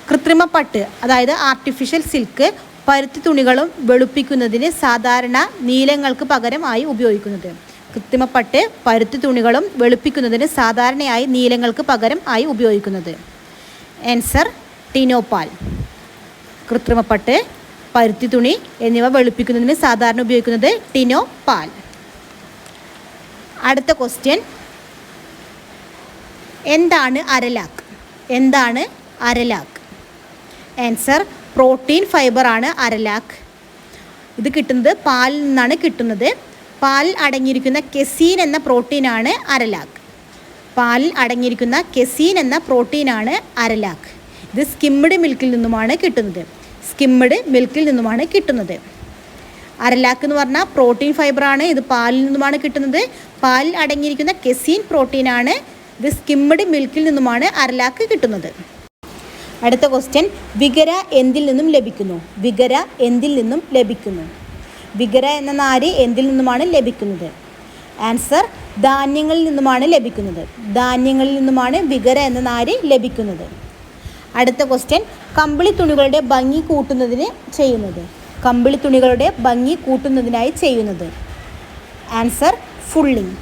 കൃത്രിമപ്പട്ട് അതായത് ആർട്ടിഫിഷ്യൽ സിൽക്ക് പരുത്തി തുണികളും വെളുപ്പിക്കുന്നതിന് സാധാരണ നീലങ്ങൾക്ക് പകരമായി ഉപയോഗിക്കുന്നത്. കൃത്രിമപ്പട്ട് പരുത്തി തുണികളും വെളുപ്പിക്കുന്നതിന് സാധാരണയായി നീലങ്ങൾക്ക് പകരം ആയി ഉപയോഗിക്കുന്നത് ആൻസർ ടിനോപാൽ. കൃത്രിമപ്പട്ട്, പരുത്തി തുണി എന്നിവ വെളുപ്പിക്കുന്നതിന് സാധാരണ ഉപയോഗിക്കുന്നത് ടിനോപാൽ. അടുത്ത ക്വസ്റ്റ്യൻ, എന്താണ് അരലാക്ക്? എന്താണ് അരലാക്ക്? Answer protein ഫൈബറാണ് അരലാക്ക്. ഇത് കിട്ടുന്നത് പാലിൽ നിന്നാണ് കിട്ടുന്നത്. പാലിൽ അടങ്ങിയിരിക്കുന്ന കെസീൻ എന്ന പ്രോട്ടീനാണ് അരലാക്ക്. പാലിൽ അടങ്ങിയിരിക്കുന്ന കെസീൻ എന്ന പ്രോട്ടീനാണ് അരലാക്ക്. ഇത് സ്കിംഡ് മിൽക്കിൽ നിന്നുമാണ് കിട്ടുന്നത്. അരലാക്ക് എന്ന് പറഞ്ഞാൽ പ്രോട്ടീൻ ഫൈബറാണ്. ഇത് പാലിൽ നിന്നുമാണ് കിട്ടുന്നത്. പാലിൽ അടങ്ങിയിരിക്കുന്ന കെസീൻ പ്രോട്ടീനാണ്. ഇത് സ്കിംഡ് മിൽക്കിൽ നിന്നുമാണ് അരലാക്ക് കിട്ടുന്നത്. അടുത്ത ക്വസ്റ്റ്യൻ, വികര എന്തിൽ നിന്നും ലഭിക്കുന്നു? വികര എന്തിൽ നിന്നും ലഭിക്കുന്നു? വികര എന്ന നാര് എന്തിൽ നിന്നുമാണ് ലഭിക്കുന്നത്? ആൻസർ ധാന്യങ്ങളിൽ നിന്നുമാണ് ലഭിക്കുന്നത്. ധാന്യങ്ങളിൽ നിന്നുമാണ് വികര എന്ന നാര് ലഭിക്കുന്നത്. അടുത്ത ക്വസ്റ്റ്യൻ, കമ്പിളി തുണികളുടെ ഭംഗി കൂട്ടുന്നതിന് ചെയ്യുന്നത്. കമ്പിളി തുണികളുടെ ഭംഗി കൂട്ടുന്നതിനായി ചെയ്യുന്നത് ആൻസർ ഫുള്ളിങ്.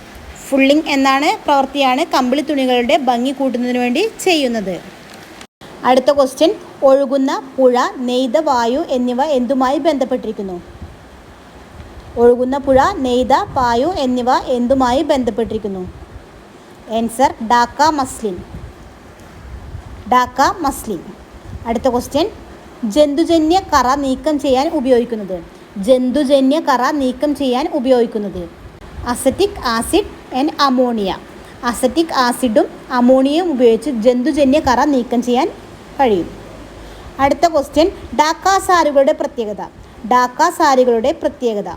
ഫുള്ളിങ് എന്നാണ് പ്രവൃത്തിയാണ് കമ്പിളി തുണികളുടെ ഭംഗി കൂട്ടുന്നതിന് വേണ്ടി ചെയ്യുന്നത്. അടുത്ത ക്വസ്റ്റ്യൻ, ഒഴുകുന്ന പുഴ, നെയ്ത വായു എന്നിവ എന്തുമായി ബന്ധപ്പെട്ടിരിക്കുന്നു? ഒഴുകുന്ന പുഴ, നെയ്ത വായു എന്നിവ എന്തുമായി ബന്ധപ്പെട്ടിരിക്കുന്നു? Answer Dhaka muslin. അടുത്ത ക്വസ്റ്റ്യൻ, ജന്തുജന്യ കറ നീക്കം ചെയ്യാൻ ഉപയോഗിക്കുന്നത്. Acetic acid and ammonia. Acetic ആസിഡും അമോണിയയും ഉപയോഗിച്ച് ജന്തുജന്യ കറ നീക്കം ചെയ്യാൻ കഴിയും. അടുത്ത ക്വസ്റ്റ്യൻ, ഡാക്ക സാരികളുടെ പ്രത്യേകത.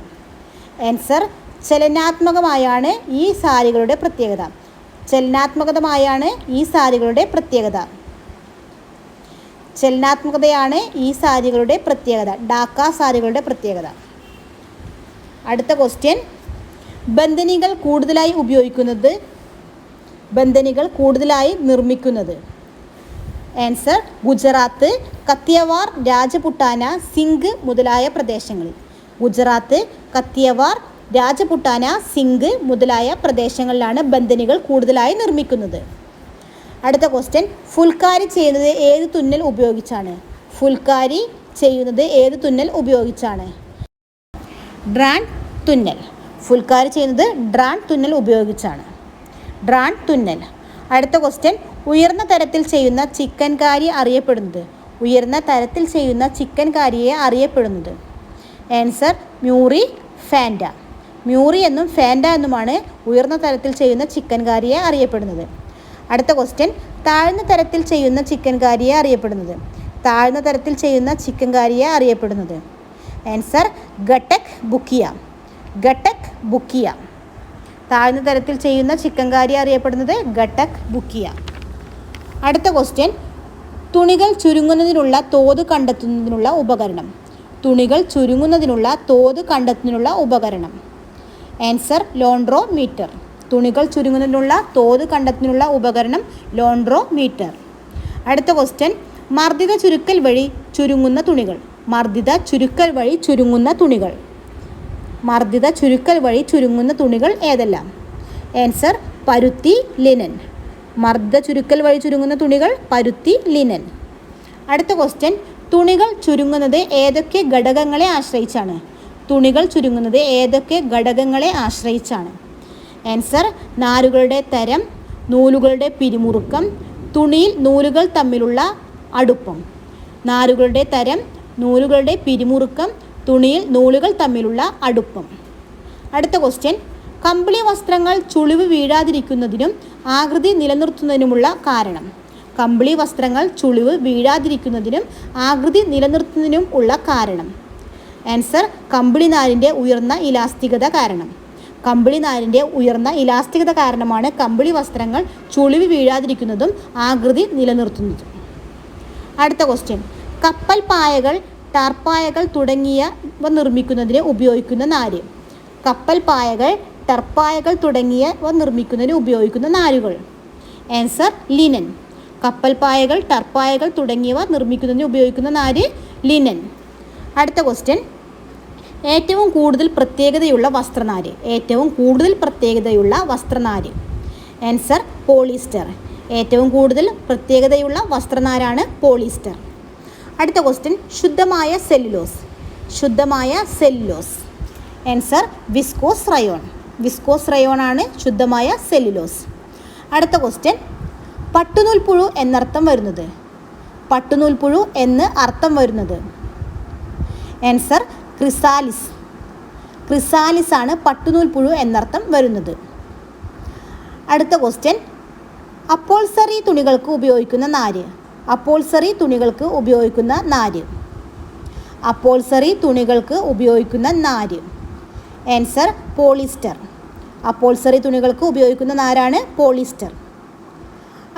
ആൻസർ ചലനാത്മകമായാണ് ഈ സാരികളുടെ പ്രത്യേകത. ഡാക്ക സാരികളുടെ പ്രത്യേകത. അടുത്ത ക്വസ്റ്റ്യൻ, ബന്ദനികൾ കൂടുതലായി നിർമ്മിക്കുന്നത്. ആൻസർ ഗുജറാത്ത്, കത്തിയവാർ, രാജപുട്ടാന, സിങ്ക് മുതലായ പ്രദേശങ്ങളിൽ. ഗുജറാത്ത്, കത്തിയവാർ, രാജപുട്ടാന, സിങ്ക് മുതലായ പ്രദേശങ്ങളിലാണ് ബന്ദനികൾ കൂടുതലായി നിർമ്മിക്കുന്നത്. അടുത്ത ക്വസ്റ്റ്യൻ, ഫുൽക്കാരി ചെയ്യുന്നത് ഏത് തുന്നൽ ഉപയോഗിച്ചാണ്? ഫുൽക്കാരി ചെയ്യുന്നത് ഏത് തുന്നൽ ഉപയോഗിച്ചാണ്? ഡ്രാൻ തുന്നൽ. ഫുൽക്കാരി ചെയ്യുന്നത് ഡ്രാൻ തുന്നൽ ഉപയോഗിച്ചാണ്. ഡ്രാൻ തുന്നൽ. അടുത്ത ക്വസ്റ്റ്യൻ, ഉയർന്ന തരത്തിൽ ചെയ്യുന്ന ചിക്കൻകാരി അറിയപ്പെടുന്നത്? ഉയർന്ന തരത്തിൽ ചെയ്യുന്ന ചിക്കൻകാരിയെ അറിയപ്പെടുന്നത്? Answer Mouret Fanta. മ്യൂറി എന്നും ഫാൻഡ എന്നുമാണ് ഉയർന്ന തരത്തിൽ ചെയ്യുന്ന ചിക്കൻകാരിയെ അറിയപ്പെടുന്നത്. അടുത്ത ക്വസ്റ്റ്യൻ, താഴ്ന്ന തരത്തിൽ ചെയ്യുന്ന ചിക്കൻകാരിയെ അറിയപ്പെടുന്നത്? താഴ്ന്ന തരത്തിൽ ചെയ്യുന്ന ചിക്കൻകാരിയെ അറിയപ്പെടുന്നത്? ആൻസർ ഗട്ടക് ബുക്കിയ. ഗട്ടക് ബുക്കിയ. താഴ്ന്ന തരത്തിൽ ചെയ്യുന്ന ചിക്കൻകാരി അറിയപ്പെടുന്നത് ഗട്ടക് ബുക്കിയ. അടുത്ത ക്വസ്റ്റ്യൻ, തുണികൾ ചുരുങ്ങുന്നതിനുള്ള തോത് കണ്ടെത്തുന്നതിനുള്ള ഉപകരണം? തുണികൾ ചുരുങ്ങുന്നതിനുള്ള തോത് കണ്ടെത്തുന്നതിനുള്ള ഉപകരണം? ആൻസർ ലോൺഡ്രോമീറ്റർ. തുണികൾ ചുരുങ്ങുന്നതിനുള്ള തോത് കണ്ടെത്തുന്നതിനുള്ള ഉപകരണം ലോൺഡ്രോമീറ്റർ. അടുത്ത ക്വസ്റ്റ്യൻ, മർദ്ദിത ചുരുക്കൽ വഴി ചുരുങ്ങുന്ന തുണികൾ? മർദ്ദിത ചുരുക്കൽ വഴി ചുരുങ്ങുന്ന തുണികൾ? മർദ്ദിത ചുരുക്കൽ വഴി ചുരുങ്ങുന്ന തുണികൾ ഏതെല്ലാം? ആൻസർ പരുത്തി, ലിനൻ. മർദ്ദിത ചുരുക്കൽ വഴി ചുരുങ്ങുന്ന തുണികൾ പരുത്തി, ലിനൻ. അടുത്ത ക്വസ്റ്റ്യൻ, തുണികൾ ചുരുങ്ങുന്നത് ഏതൊക്കെ ഘടകങ്ങളെ ആശ്രയിച്ചാണ്? തുണികൾ ചുരുങ്ങുന്നത് ഏതൊക്കെ ഘടകങ്ങളെ ആശ്രയിച്ചാണ്? ആൻസർ നാരുകളുടെ തരം, നൂലുകളുടെ പിരിമുറുക്കം, തുണിയിൽ നൂലുകൾ തമ്മിലുള്ള അടുപ്പം. നാരുകളുടെ തരം, നൂലുകളുടെ പിരിമുറുക്കം, തുണിയിൽ നൂലുകൾ തമ്മിലുള്ള അടുപ്പം. അടുത്ത ക്വസ്റ്റ്യൻ, കമ്പിളി വസ്ത്രങ്ങൾ ചുളിവ് വീഴാതിരിക്കുന്നതിനും ആകൃതി നിലനിർത്തുന്നതിനുമുള്ള കാരണം? കമ്പിളി വസ്ത്രങ്ങൾ ചുളിവ് വീഴാതിരിക്കുന്നതിനും ആകൃതി നിലനിർത്തുന്നതിനും ഉള്ള കാരണം? ആൻസർ കമ്പിളി നാരിൻ്റെ ഉയർന്ന ഇലാസ്തികത കാരണം. കമ്പിളി നാരിൻ്റെ ഉയർന്ന ഇലാസ്തികത കാരണമാണ് കമ്പിളി വസ്ത്രങ്ങൾ ചുളിവ് വീഴാതിരിക്കുന്നതും ആകൃതി നിലനിർത്തുന്നതും. അടുത്ത ക്വസ്റ്റ്യൻ, കപ്പൽ പായകൾ, ടർപ്പായകൾ തുടങ്ങിയവ നിർമ്മിക്കുന്നതിന് ഉപയോഗിക്കുന്ന നാര്? കപ്പൽ പായകൾ, ടർപ്പായകൾ തുടങ്ങിയവ നിർമ്മിക്കുന്നതിന് ഉപയോഗിക്കുന്ന നാരുകൾ? Answer linen. കപ്പൽ പായകൾ, ടർപ്പായകൾ തുടങ്ങിയവ നിർമ്മിക്കുന്നതിന് ഉപയോഗിക്കുന്ന നാര് ലിനൻ. അടുത്ത ക്വസ്റ്റ്യൻ, ഏറ്റവും കൂടുതൽ പ്രത്യേകതയുള്ള വസ്ത്രനാര്? ഏറ്റവും കൂടുതൽ പ്രത്യേകതയുള്ള വസ്ത്രനാര്? Answer polyester. ഏറ്റവും കൂടുതൽ പ്രത്യേകതയുള്ള വസ്ത്രനാരാണ് പോളിസ്റ്റർ. അടുത്ത ക്വസ്റ്റ്യൻ, ശുദ്ധമായ സെല്ലുലോസ്? ശുദ്ധമായ cellulose? Answer viscose rayon. Viscose rayon ആണ് ശുദ്ധമായ സെല്ലുലോസ്. അടുത്ത ക്വസ്റ്റ്യൻ, പട്ടുനൂൽപ്പുഴു എന്നർത്ഥം വരുന്നത്? പട്ടുനൂൽപ്പുഴു എന്ന് അർത്ഥം വരുന്നത്? Answer chrysalis. ക്രിസാലിസ് ആണ് പട്ടുനൂൽപ്പുഴു എന്നർത്ഥം വരുന്നത്. അടുത്ത ക്വസ്റ്റ്യൻ, അപ്പോൾസറി തുണികൾക്ക് ഉപയോഗിക്കുന്ന നാര്? അപ്പോൾസറി തുണികൾക്ക് ഉപയോഗിക്കുന്ന നാര്? അപ്പോൾസറി തുണികൾക്ക് ഉപയോഗിക്കുന്ന നാര്? Answer polyester. അപ്പോൾസറി തുണികൾക്ക് ഉപയോഗിക്കുന്ന നാരാണ് പോളിസ്റ്റർ.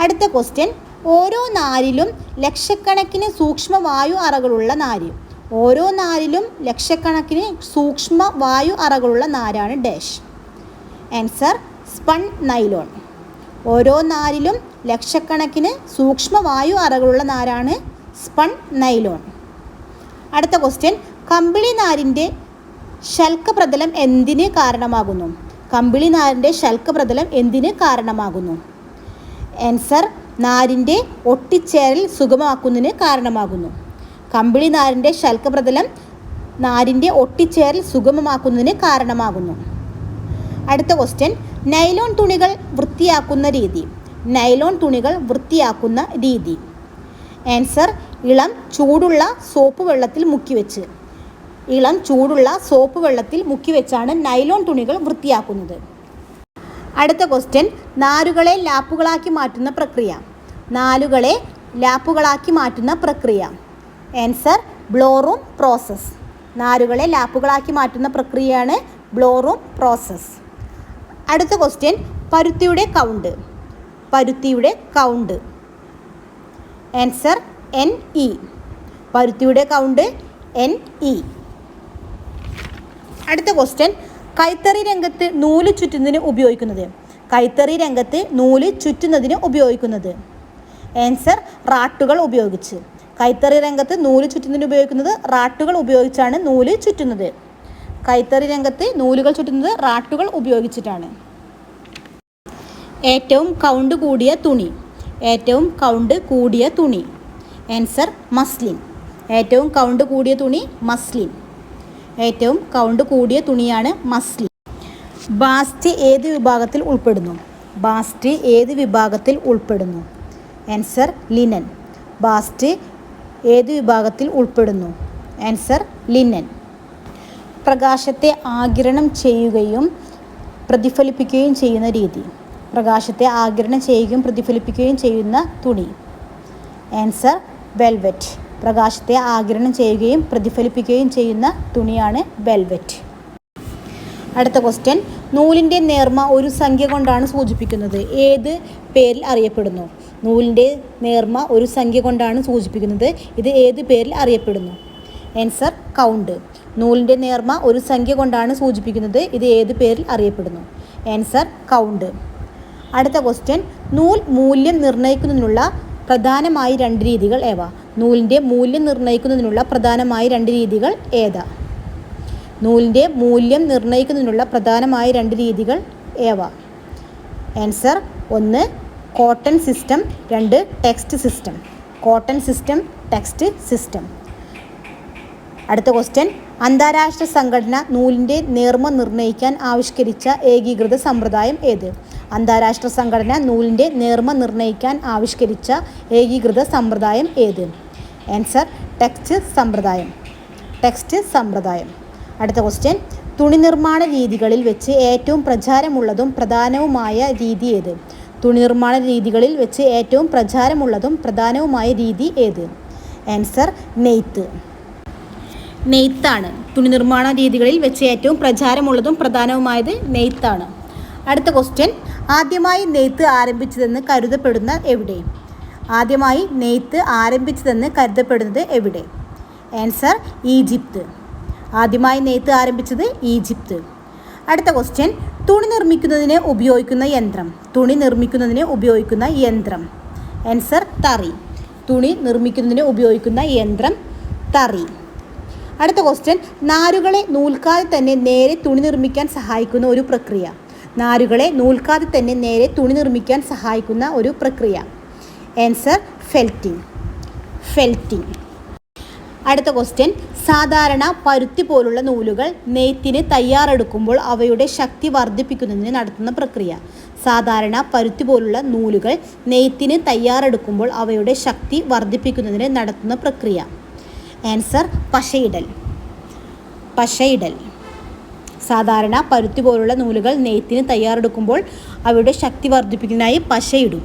അടുത്ത ക്വസ്റ്റ്യൻ, ഓരോ നാരിലും ലക്ഷക്കണക്കിന് സൂക്ഷ്മവായു അറകളുള്ള നാര്? ഓരോ നാരിലും ലക്ഷക്കണക്കിന് സൂക്ഷ്മവായു അറകളുള്ള നാരാണ് ഡാഷ്? Answer spun nylon. ഓരോ നാരിലും ലക്ഷക്കണക്കിന് സൂക്ഷ്മവായു അറകളുള്ള നാരാണ് സ്പൺ നൈലോൺ. അടുത്ത ക്വസ്റ്റ്യൻ, കമ്പിളി നാരിൻ്റെ ശൽക്കപ്രതലം എന്തിന് കാരണമാകുന്നു? കമ്പിളി നാരിൻ്റെ ശൽക്കപ്രതലം എന്തിന് കാരണമാകുന്നു? ആൻസർ നാരിൻ്റെ ഒട്ടിച്ചേരൽ സുഗമമാക്കുന്നതിന് കാരണമാകുന്നു. കമ്പിളി നാരിൻ്റെ ശൽക്കപ്രതലം നാരിൻ്റെ ഒട്ടിച്ചേരൽ സുഗമമാക്കുന്നതിന് കാരണമാകുന്നു. അടുത്ത ക്വസ്റ്റ്യൻ, നൈലോൺ തുണികൾ വൃത്തിയാക്കുന്ന രീതി? നൈലോൺ തുണികൾ വൃത്തിയാക്കുന്ന രീതി? ആൻസർ ഇളം ചൂടുള്ള സോപ്പ് വെള്ളത്തിൽ മുക്കിവെച്ച്. ഇളം ചൂടുള്ള സോപ്പ് വെള്ളത്തിൽ മുക്കിവെച്ചാണ് നൈലോൺ തുണികൾ വൃത്തിയാക്കുന്നത്. അടുത്ത ക്വസ്റ്റ്യൻ, നാരുകളെ ലാപ്പുകളാക്കി മാറ്റുന്ന പ്രക്രിയ? നാരുകളെ ലാപ്പുകളാക്കി മാറ്റുന്ന പ്രക്രിയ? Answer ബ്ലോറൂം process. നാരുകളെ ലാപ്പുകളാക്കി മാറ്റുന്ന പ്രക്രിയയാണ് ബ്ലോറൂം പ്രോസസ്സ്. അടുത്ത ക്വസ്റ്റ്യൻ, പരുത്തിയുടെ കൗണ്ട്? പരുത്തിയുടെ കൗണ്ട്? Answer NE. പരുത്തിയുടെ കൗണ്ട് NE. അടുത്ത ക്വസ്റ്റ്യൻ, കൈത്തറി രംഗത്ത് നൂല് ചുറ്റുന്നതിന് ഉപയോഗിക്കുന്നത്? കൈത്തറി രംഗത്ത് നൂല് ചുറ്റുന്നതിന് ഉപയോഗിക്കുന്നത്? ആൻസർ റാട്ടുകൾ ഉപയോഗിച്ച്. കൈത്തറി രംഗത്ത് നൂല് ചുറ്റുന്നതിന് ഉപയോഗിക്കുന്നത് റാട്ടുകൾ ഉപയോഗിച്ചാണ് നൂല് ചുറ്റുന്നത്. കൈത്തറി രംഗത്ത് നൂലുകൾ ചുറ്റുന്നത് റാട്ടുകൾ ഉപയോഗിച്ചിട്ടാണ്. ഏറ്റവും കൗണ്ട് കൂടിയ തുണി. ഏറ്റവും കൗണ്ട് കൂടിയ തുണി. Answer muslin. ഏറ്റവും കൗണ്ട് കൂടിയ തുണി മസ്ലിൻ. ഏറ്റവും കൗണ്ട് കൂടിയ തുണിയാണ് മസ്ലിൻ. ബാസ്റ്റ് ഏത് വിഭാഗത്തിൽ ഉൾപ്പെടുന്നു? ബാസ്റ്റ് ഏത് വിഭാഗത്തിൽ ഉൾപ്പെടുന്നു? Answer linen. ബാസ്റ്റ് ഏത് വിഭാഗത്തിൽ ഉൾപ്പെടുന്നു? Answer linen. പ്രകാശത്തെ ആഗിരണം ചെയ്യുകയും പ്രതിഫലിപ്പിക്കുകയും ചെയ്യുന്ന രീതി. പ്രകാശത്തെ ആഗിരണം ചെയ്യുകയും പ്രതിഫലിപ്പിക്കുകയും ചെയ്യുന്ന തുണി. Answer velvet. പ്രകാശത്തെ ആഗിരണം ചെയ്യുകയും പ്രതിഫലിപ്പിക്കുകയും ചെയ്യുന്ന തുണിയാണ് വെൽവെറ്റ്. അടുത്ത ക്വസ്റ്റ്യൻ, നൂലിൻ്റെ നേർമ ഒരു സംഖ്യ കൊണ്ടാണ് സൂചിപ്പിക്കുന്നത്. ഏത് പേരിൽ അറിയപ്പെടുന്നു? നൂലിൻ്റെ നേർമ ഒരു സംഖ്യ കൊണ്ടാണ് സൂചിപ്പിക്കുന്നത്. ഇത് ഏത് പേരിൽ അറിയപ്പെടുന്നു? Answer count. നൂലിൻ്റെ നേർമ ഒരു സംഖ്യ കൊണ്ടാണ് സൂചിപ്പിക്കുന്നത്. ഇത് ഏത് പേരിൽ അറിയപ്പെടുന്നു? Answer count. അടുത്ത ക്വസ്റ്റ്യൻ, നൂൽ മൂല്യം നിർണ്ണയിക്കുന്നതിനുള്ള പ്രധാനമായി 2 രീതികൾ ഏവ? നൂലിൻ്റെ മൂല്യം നിർണ്ണയിക്കുന്നതിനുള്ള പ്രധാനമായി 2 രീതികൾ ഏതാ? നൂലിൻ്റെ മൂല്യം നിർണ്ണയിക്കുന്നതിനുള്ള പ്രധാനമായ 2 രീതികൾ ഏവ? Answer 1 cotton system, 2 text system. Cotton system, text system. അടുത്ത ക്വസ്റ്റ്യൻ, അന്താരാഷ്ട്ര സംഘടന നൂലിൻ്റെ നേർമ നിർണ്ണയിക്കാൻ ആവിഷ്കരിച്ച ഏകീകൃത സമ്പ്രദായം ഏത്? അന്താരാഷ്ട്ര സംഘടന നൂലിൻ്റെ നേർമ നിർണ്ണയിക്കാൻ ആവിഷ്കരിച്ച ഏകീകൃത സമ്പ്രദായം ഏത്? ആൻസർ ടെക്സ്റ്റ് സമ്പ്രദായം. ടെക്സ്റ്റ് സമ്പ്രദായം. അടുത്ത ക്വസ്റ്റ്യൻ, തുണി നിർമ്മാണ രീതികളിൽ വെച്ച് ഏറ്റവും പ്രചാരമുള്ളതും പ്രധാനവുമായ രീതി ഏത്? തുണി നിർമ്മാണ രീതികളിൽ വെച്ച് ഏറ്റവും പ്രചാരമുള്ളതും പ്രധാനവുമായ രീതി ഏത്? ആൻസർ നെയ്ത്ത്. നെയ്ത്താണ്. തുണി നിർമ്മാണ രീതികളിൽ വെച്ച് ഏറ്റവും പ്രചാരമുള്ളതും പ്രധാനവുമായത് നെയ്ത്താണ്. അടുത്ത ക്വസ്റ്റ്യൻ, ആദ്യമായി നെയ്ത്ത് ആരംഭിച്ചതെന്ന് കരുതപ്പെടുന്ന എവിടെ? ആദ്യമായി നെയ്ത്ത് ആരംഭിച്ചതെന്ന് കരുതപ്പെടുന്നത് എവിടെ? Answer Egypt. ആദ്യമായി നെയ്ത്ത് ആരംഭിച്ചത് ഈജിപ്ത്. അടുത്ത ക്വസ്റ്റ്യൻ, തുണി നിർമ്മിക്കുന്നതിന് ഉപയോഗിക്കുന്ന യന്ത്രം. തുണി നിർമ്മിക്കുന്നതിന് ഉപയോഗിക്കുന്ന യന്ത്രം. ആൻസർ തറി. തുണി നിർമ്മിക്കുന്നതിന് ഉപയോഗിക്കുന്ന യന്ത്രം തറി. അടുത്ത ക്വസ്റ്റ്യൻ, നാരുകളെ നൂൽക്കാതെ തന്നെ നേരെ തുണി നിർമ്മിക്കാൻ സഹായിക്കുന്ന ഒരു പ്രക്രിയ. നാരുകളെ നൂൽക്കാതെ തന്നെ നേരെ തുണി നിർമ്മിക്കാൻ സഹായിക്കുന്ന ഒരു പ്രക്രിയ. Answer felting. ഫെൽറ്റിംഗ്. അടുത്ത ക്വസ്റ്റ്യൻ, സാധാരണ പരുത്തി പോലുള്ള നൂലുകൾ നെയ്ത്തിന് തയ്യാറെടുക്കുമ്പോൾ അവയുടെ ശക്തി വർദ്ധിപ്പിക്കുന്നതിന് നടത്തുന്ന പ്രക്രിയ. സാധാരണ പരുത്തി പോലുള്ള നൂലുകൾ നെയ്ത്തിന് തയ്യാറെടുക്കുമ്പോൾ അവയുടെ ശക്തി വർദ്ധിപ്പിക്കുന്നതിന് നടത്തുന്ന പ്രക്രിയ. ആൻസർ പശയിടൽ. പശയിടൽ. സാധാരണ പരുത്തി പോലുള്ള നൂലുകൾ നെയ്ത്തിന് തയ്യാറെടുക്കുമ്പോൾ അവയുടെ ശക്തി വർദ്ധിപ്പിക്കുന്നതിനായി പശയിടും.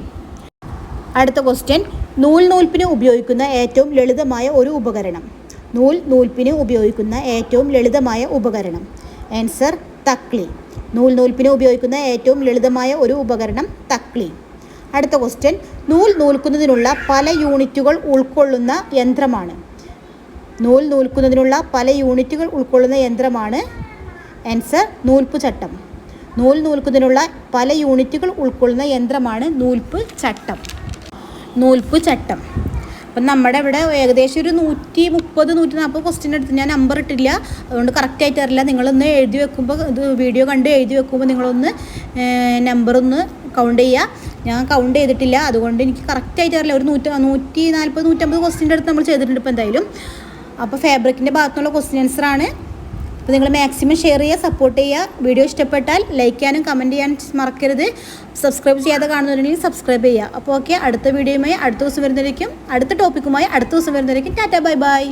അടുത്ത ക്വസ്റ്റ്യൻ, നൂൽപ്പിന് ഉപയോഗിക്കുന്ന ഏറ്റവും ലളിതമായ ഒരു ഉപകരണം. നൂൽപ്പിന് ഉപയോഗിക്കുന്ന ഏറ്റവും ലളിതമായ ഉപകരണം. ആൻസർ തക്ലി. നൂൽപ്പിന് ഉപയോഗിക്കുന്ന ഏറ്റവും ലളിതമായ ഒരു ഉപകരണം തക്ലി. അടുത്ത ക്വസ്റ്റ്യൻ, നൂൽക്കുന്നതിനുള്ള പല യൂണിറ്റുകൾ ഉൾക്കൊള്ളുന്ന യന്ത്രമാണ്. നൂൽക്കുന്നതിനുള്ള പല യൂണിറ്റുകൾ ഉൾക്കൊള്ളുന്ന യന്ത്രമാണ്. ആൻസർ നൂൽപ്പ് ചട്ടം. നൂൽക്കുന്നതിനുള്ള പല യൂണിറ്റുകൾ ഉൾക്കൊള്ളുന്ന യന്ത്രമാണ് നൂൽപ്പ് ചട്ടം. നൂൽപ്പ് ചട്ടം. അപ്പം നമ്മുടെ ഇവിടെ ഏകദേശം ഒരു 130-140 ക്വസ്റ്റ്യൻ എടുത്ത് ഞാൻ നമ്പർ ഇട്ടില്ല, അതുകൊണ്ട് കറക്റ്റായിട്ട് അറിയില്ല. നിങ്ങളൊന്ന് എഴുതി വെക്കുമ്പോൾ, ഇത് വീഡിയോ കണ്ട് എഴുതി വെക്കുമ്പോൾ നിങ്ങളൊന്ന് നമ്പറൊന്ന് കൗണ്ട് ചെയ്യുക. ഞാൻ കൗണ്ട് ചെയ്തിട്ടില്ല, അതുകൊണ്ട് എനിക്ക് കറക്റ്റായിട്ട് അറിയില്ല. ഒരു 140-150 ക്വസ്റ്റ്യൻ്റെ അടുത്ത് നമ്മൾ ചെയ്തിട്ടുണ്ട് ഇപ്പോൾ എന്തായാലും. അപ്പോൾ ഫാബ്രിക്കിൻ്റെ ഭാഗത്തുനിന്നുള്ള ക്വസ്റ്റ്യൻ ആൻസറാണ്. അപ്പോൾ നിങ്ങൾ മാക്സിമം ഷെയർ ചെയ്യുക, സപ്പോർട്ട് ചെയ്യുക. വീഡിയോ ഇഷ്ടപ്പെട്ടാൽ ലൈക്ക് ചെയ്യാനും കമൻറ്റ് ചെയ്യാനും മറക്കരുത്. സബ്സ്ക്രൈബ് ചെയ്യാതെ കാണുന്നവരുണ്ടെങ്കിൽ സബ്സ്ക്രൈബ് ചെയ്യുക. അപ്പോൾ ഓക്കെ, അടുത്ത വീഡിയോയുമായി അടുത്ത ദിവസം വരുന്നതായിരിക്കും. അടുത്ത ടോപ്പിക്കുമായി അടുത്ത ദിവസം വരുന്നതായിരിക്കും. Tata bye bye.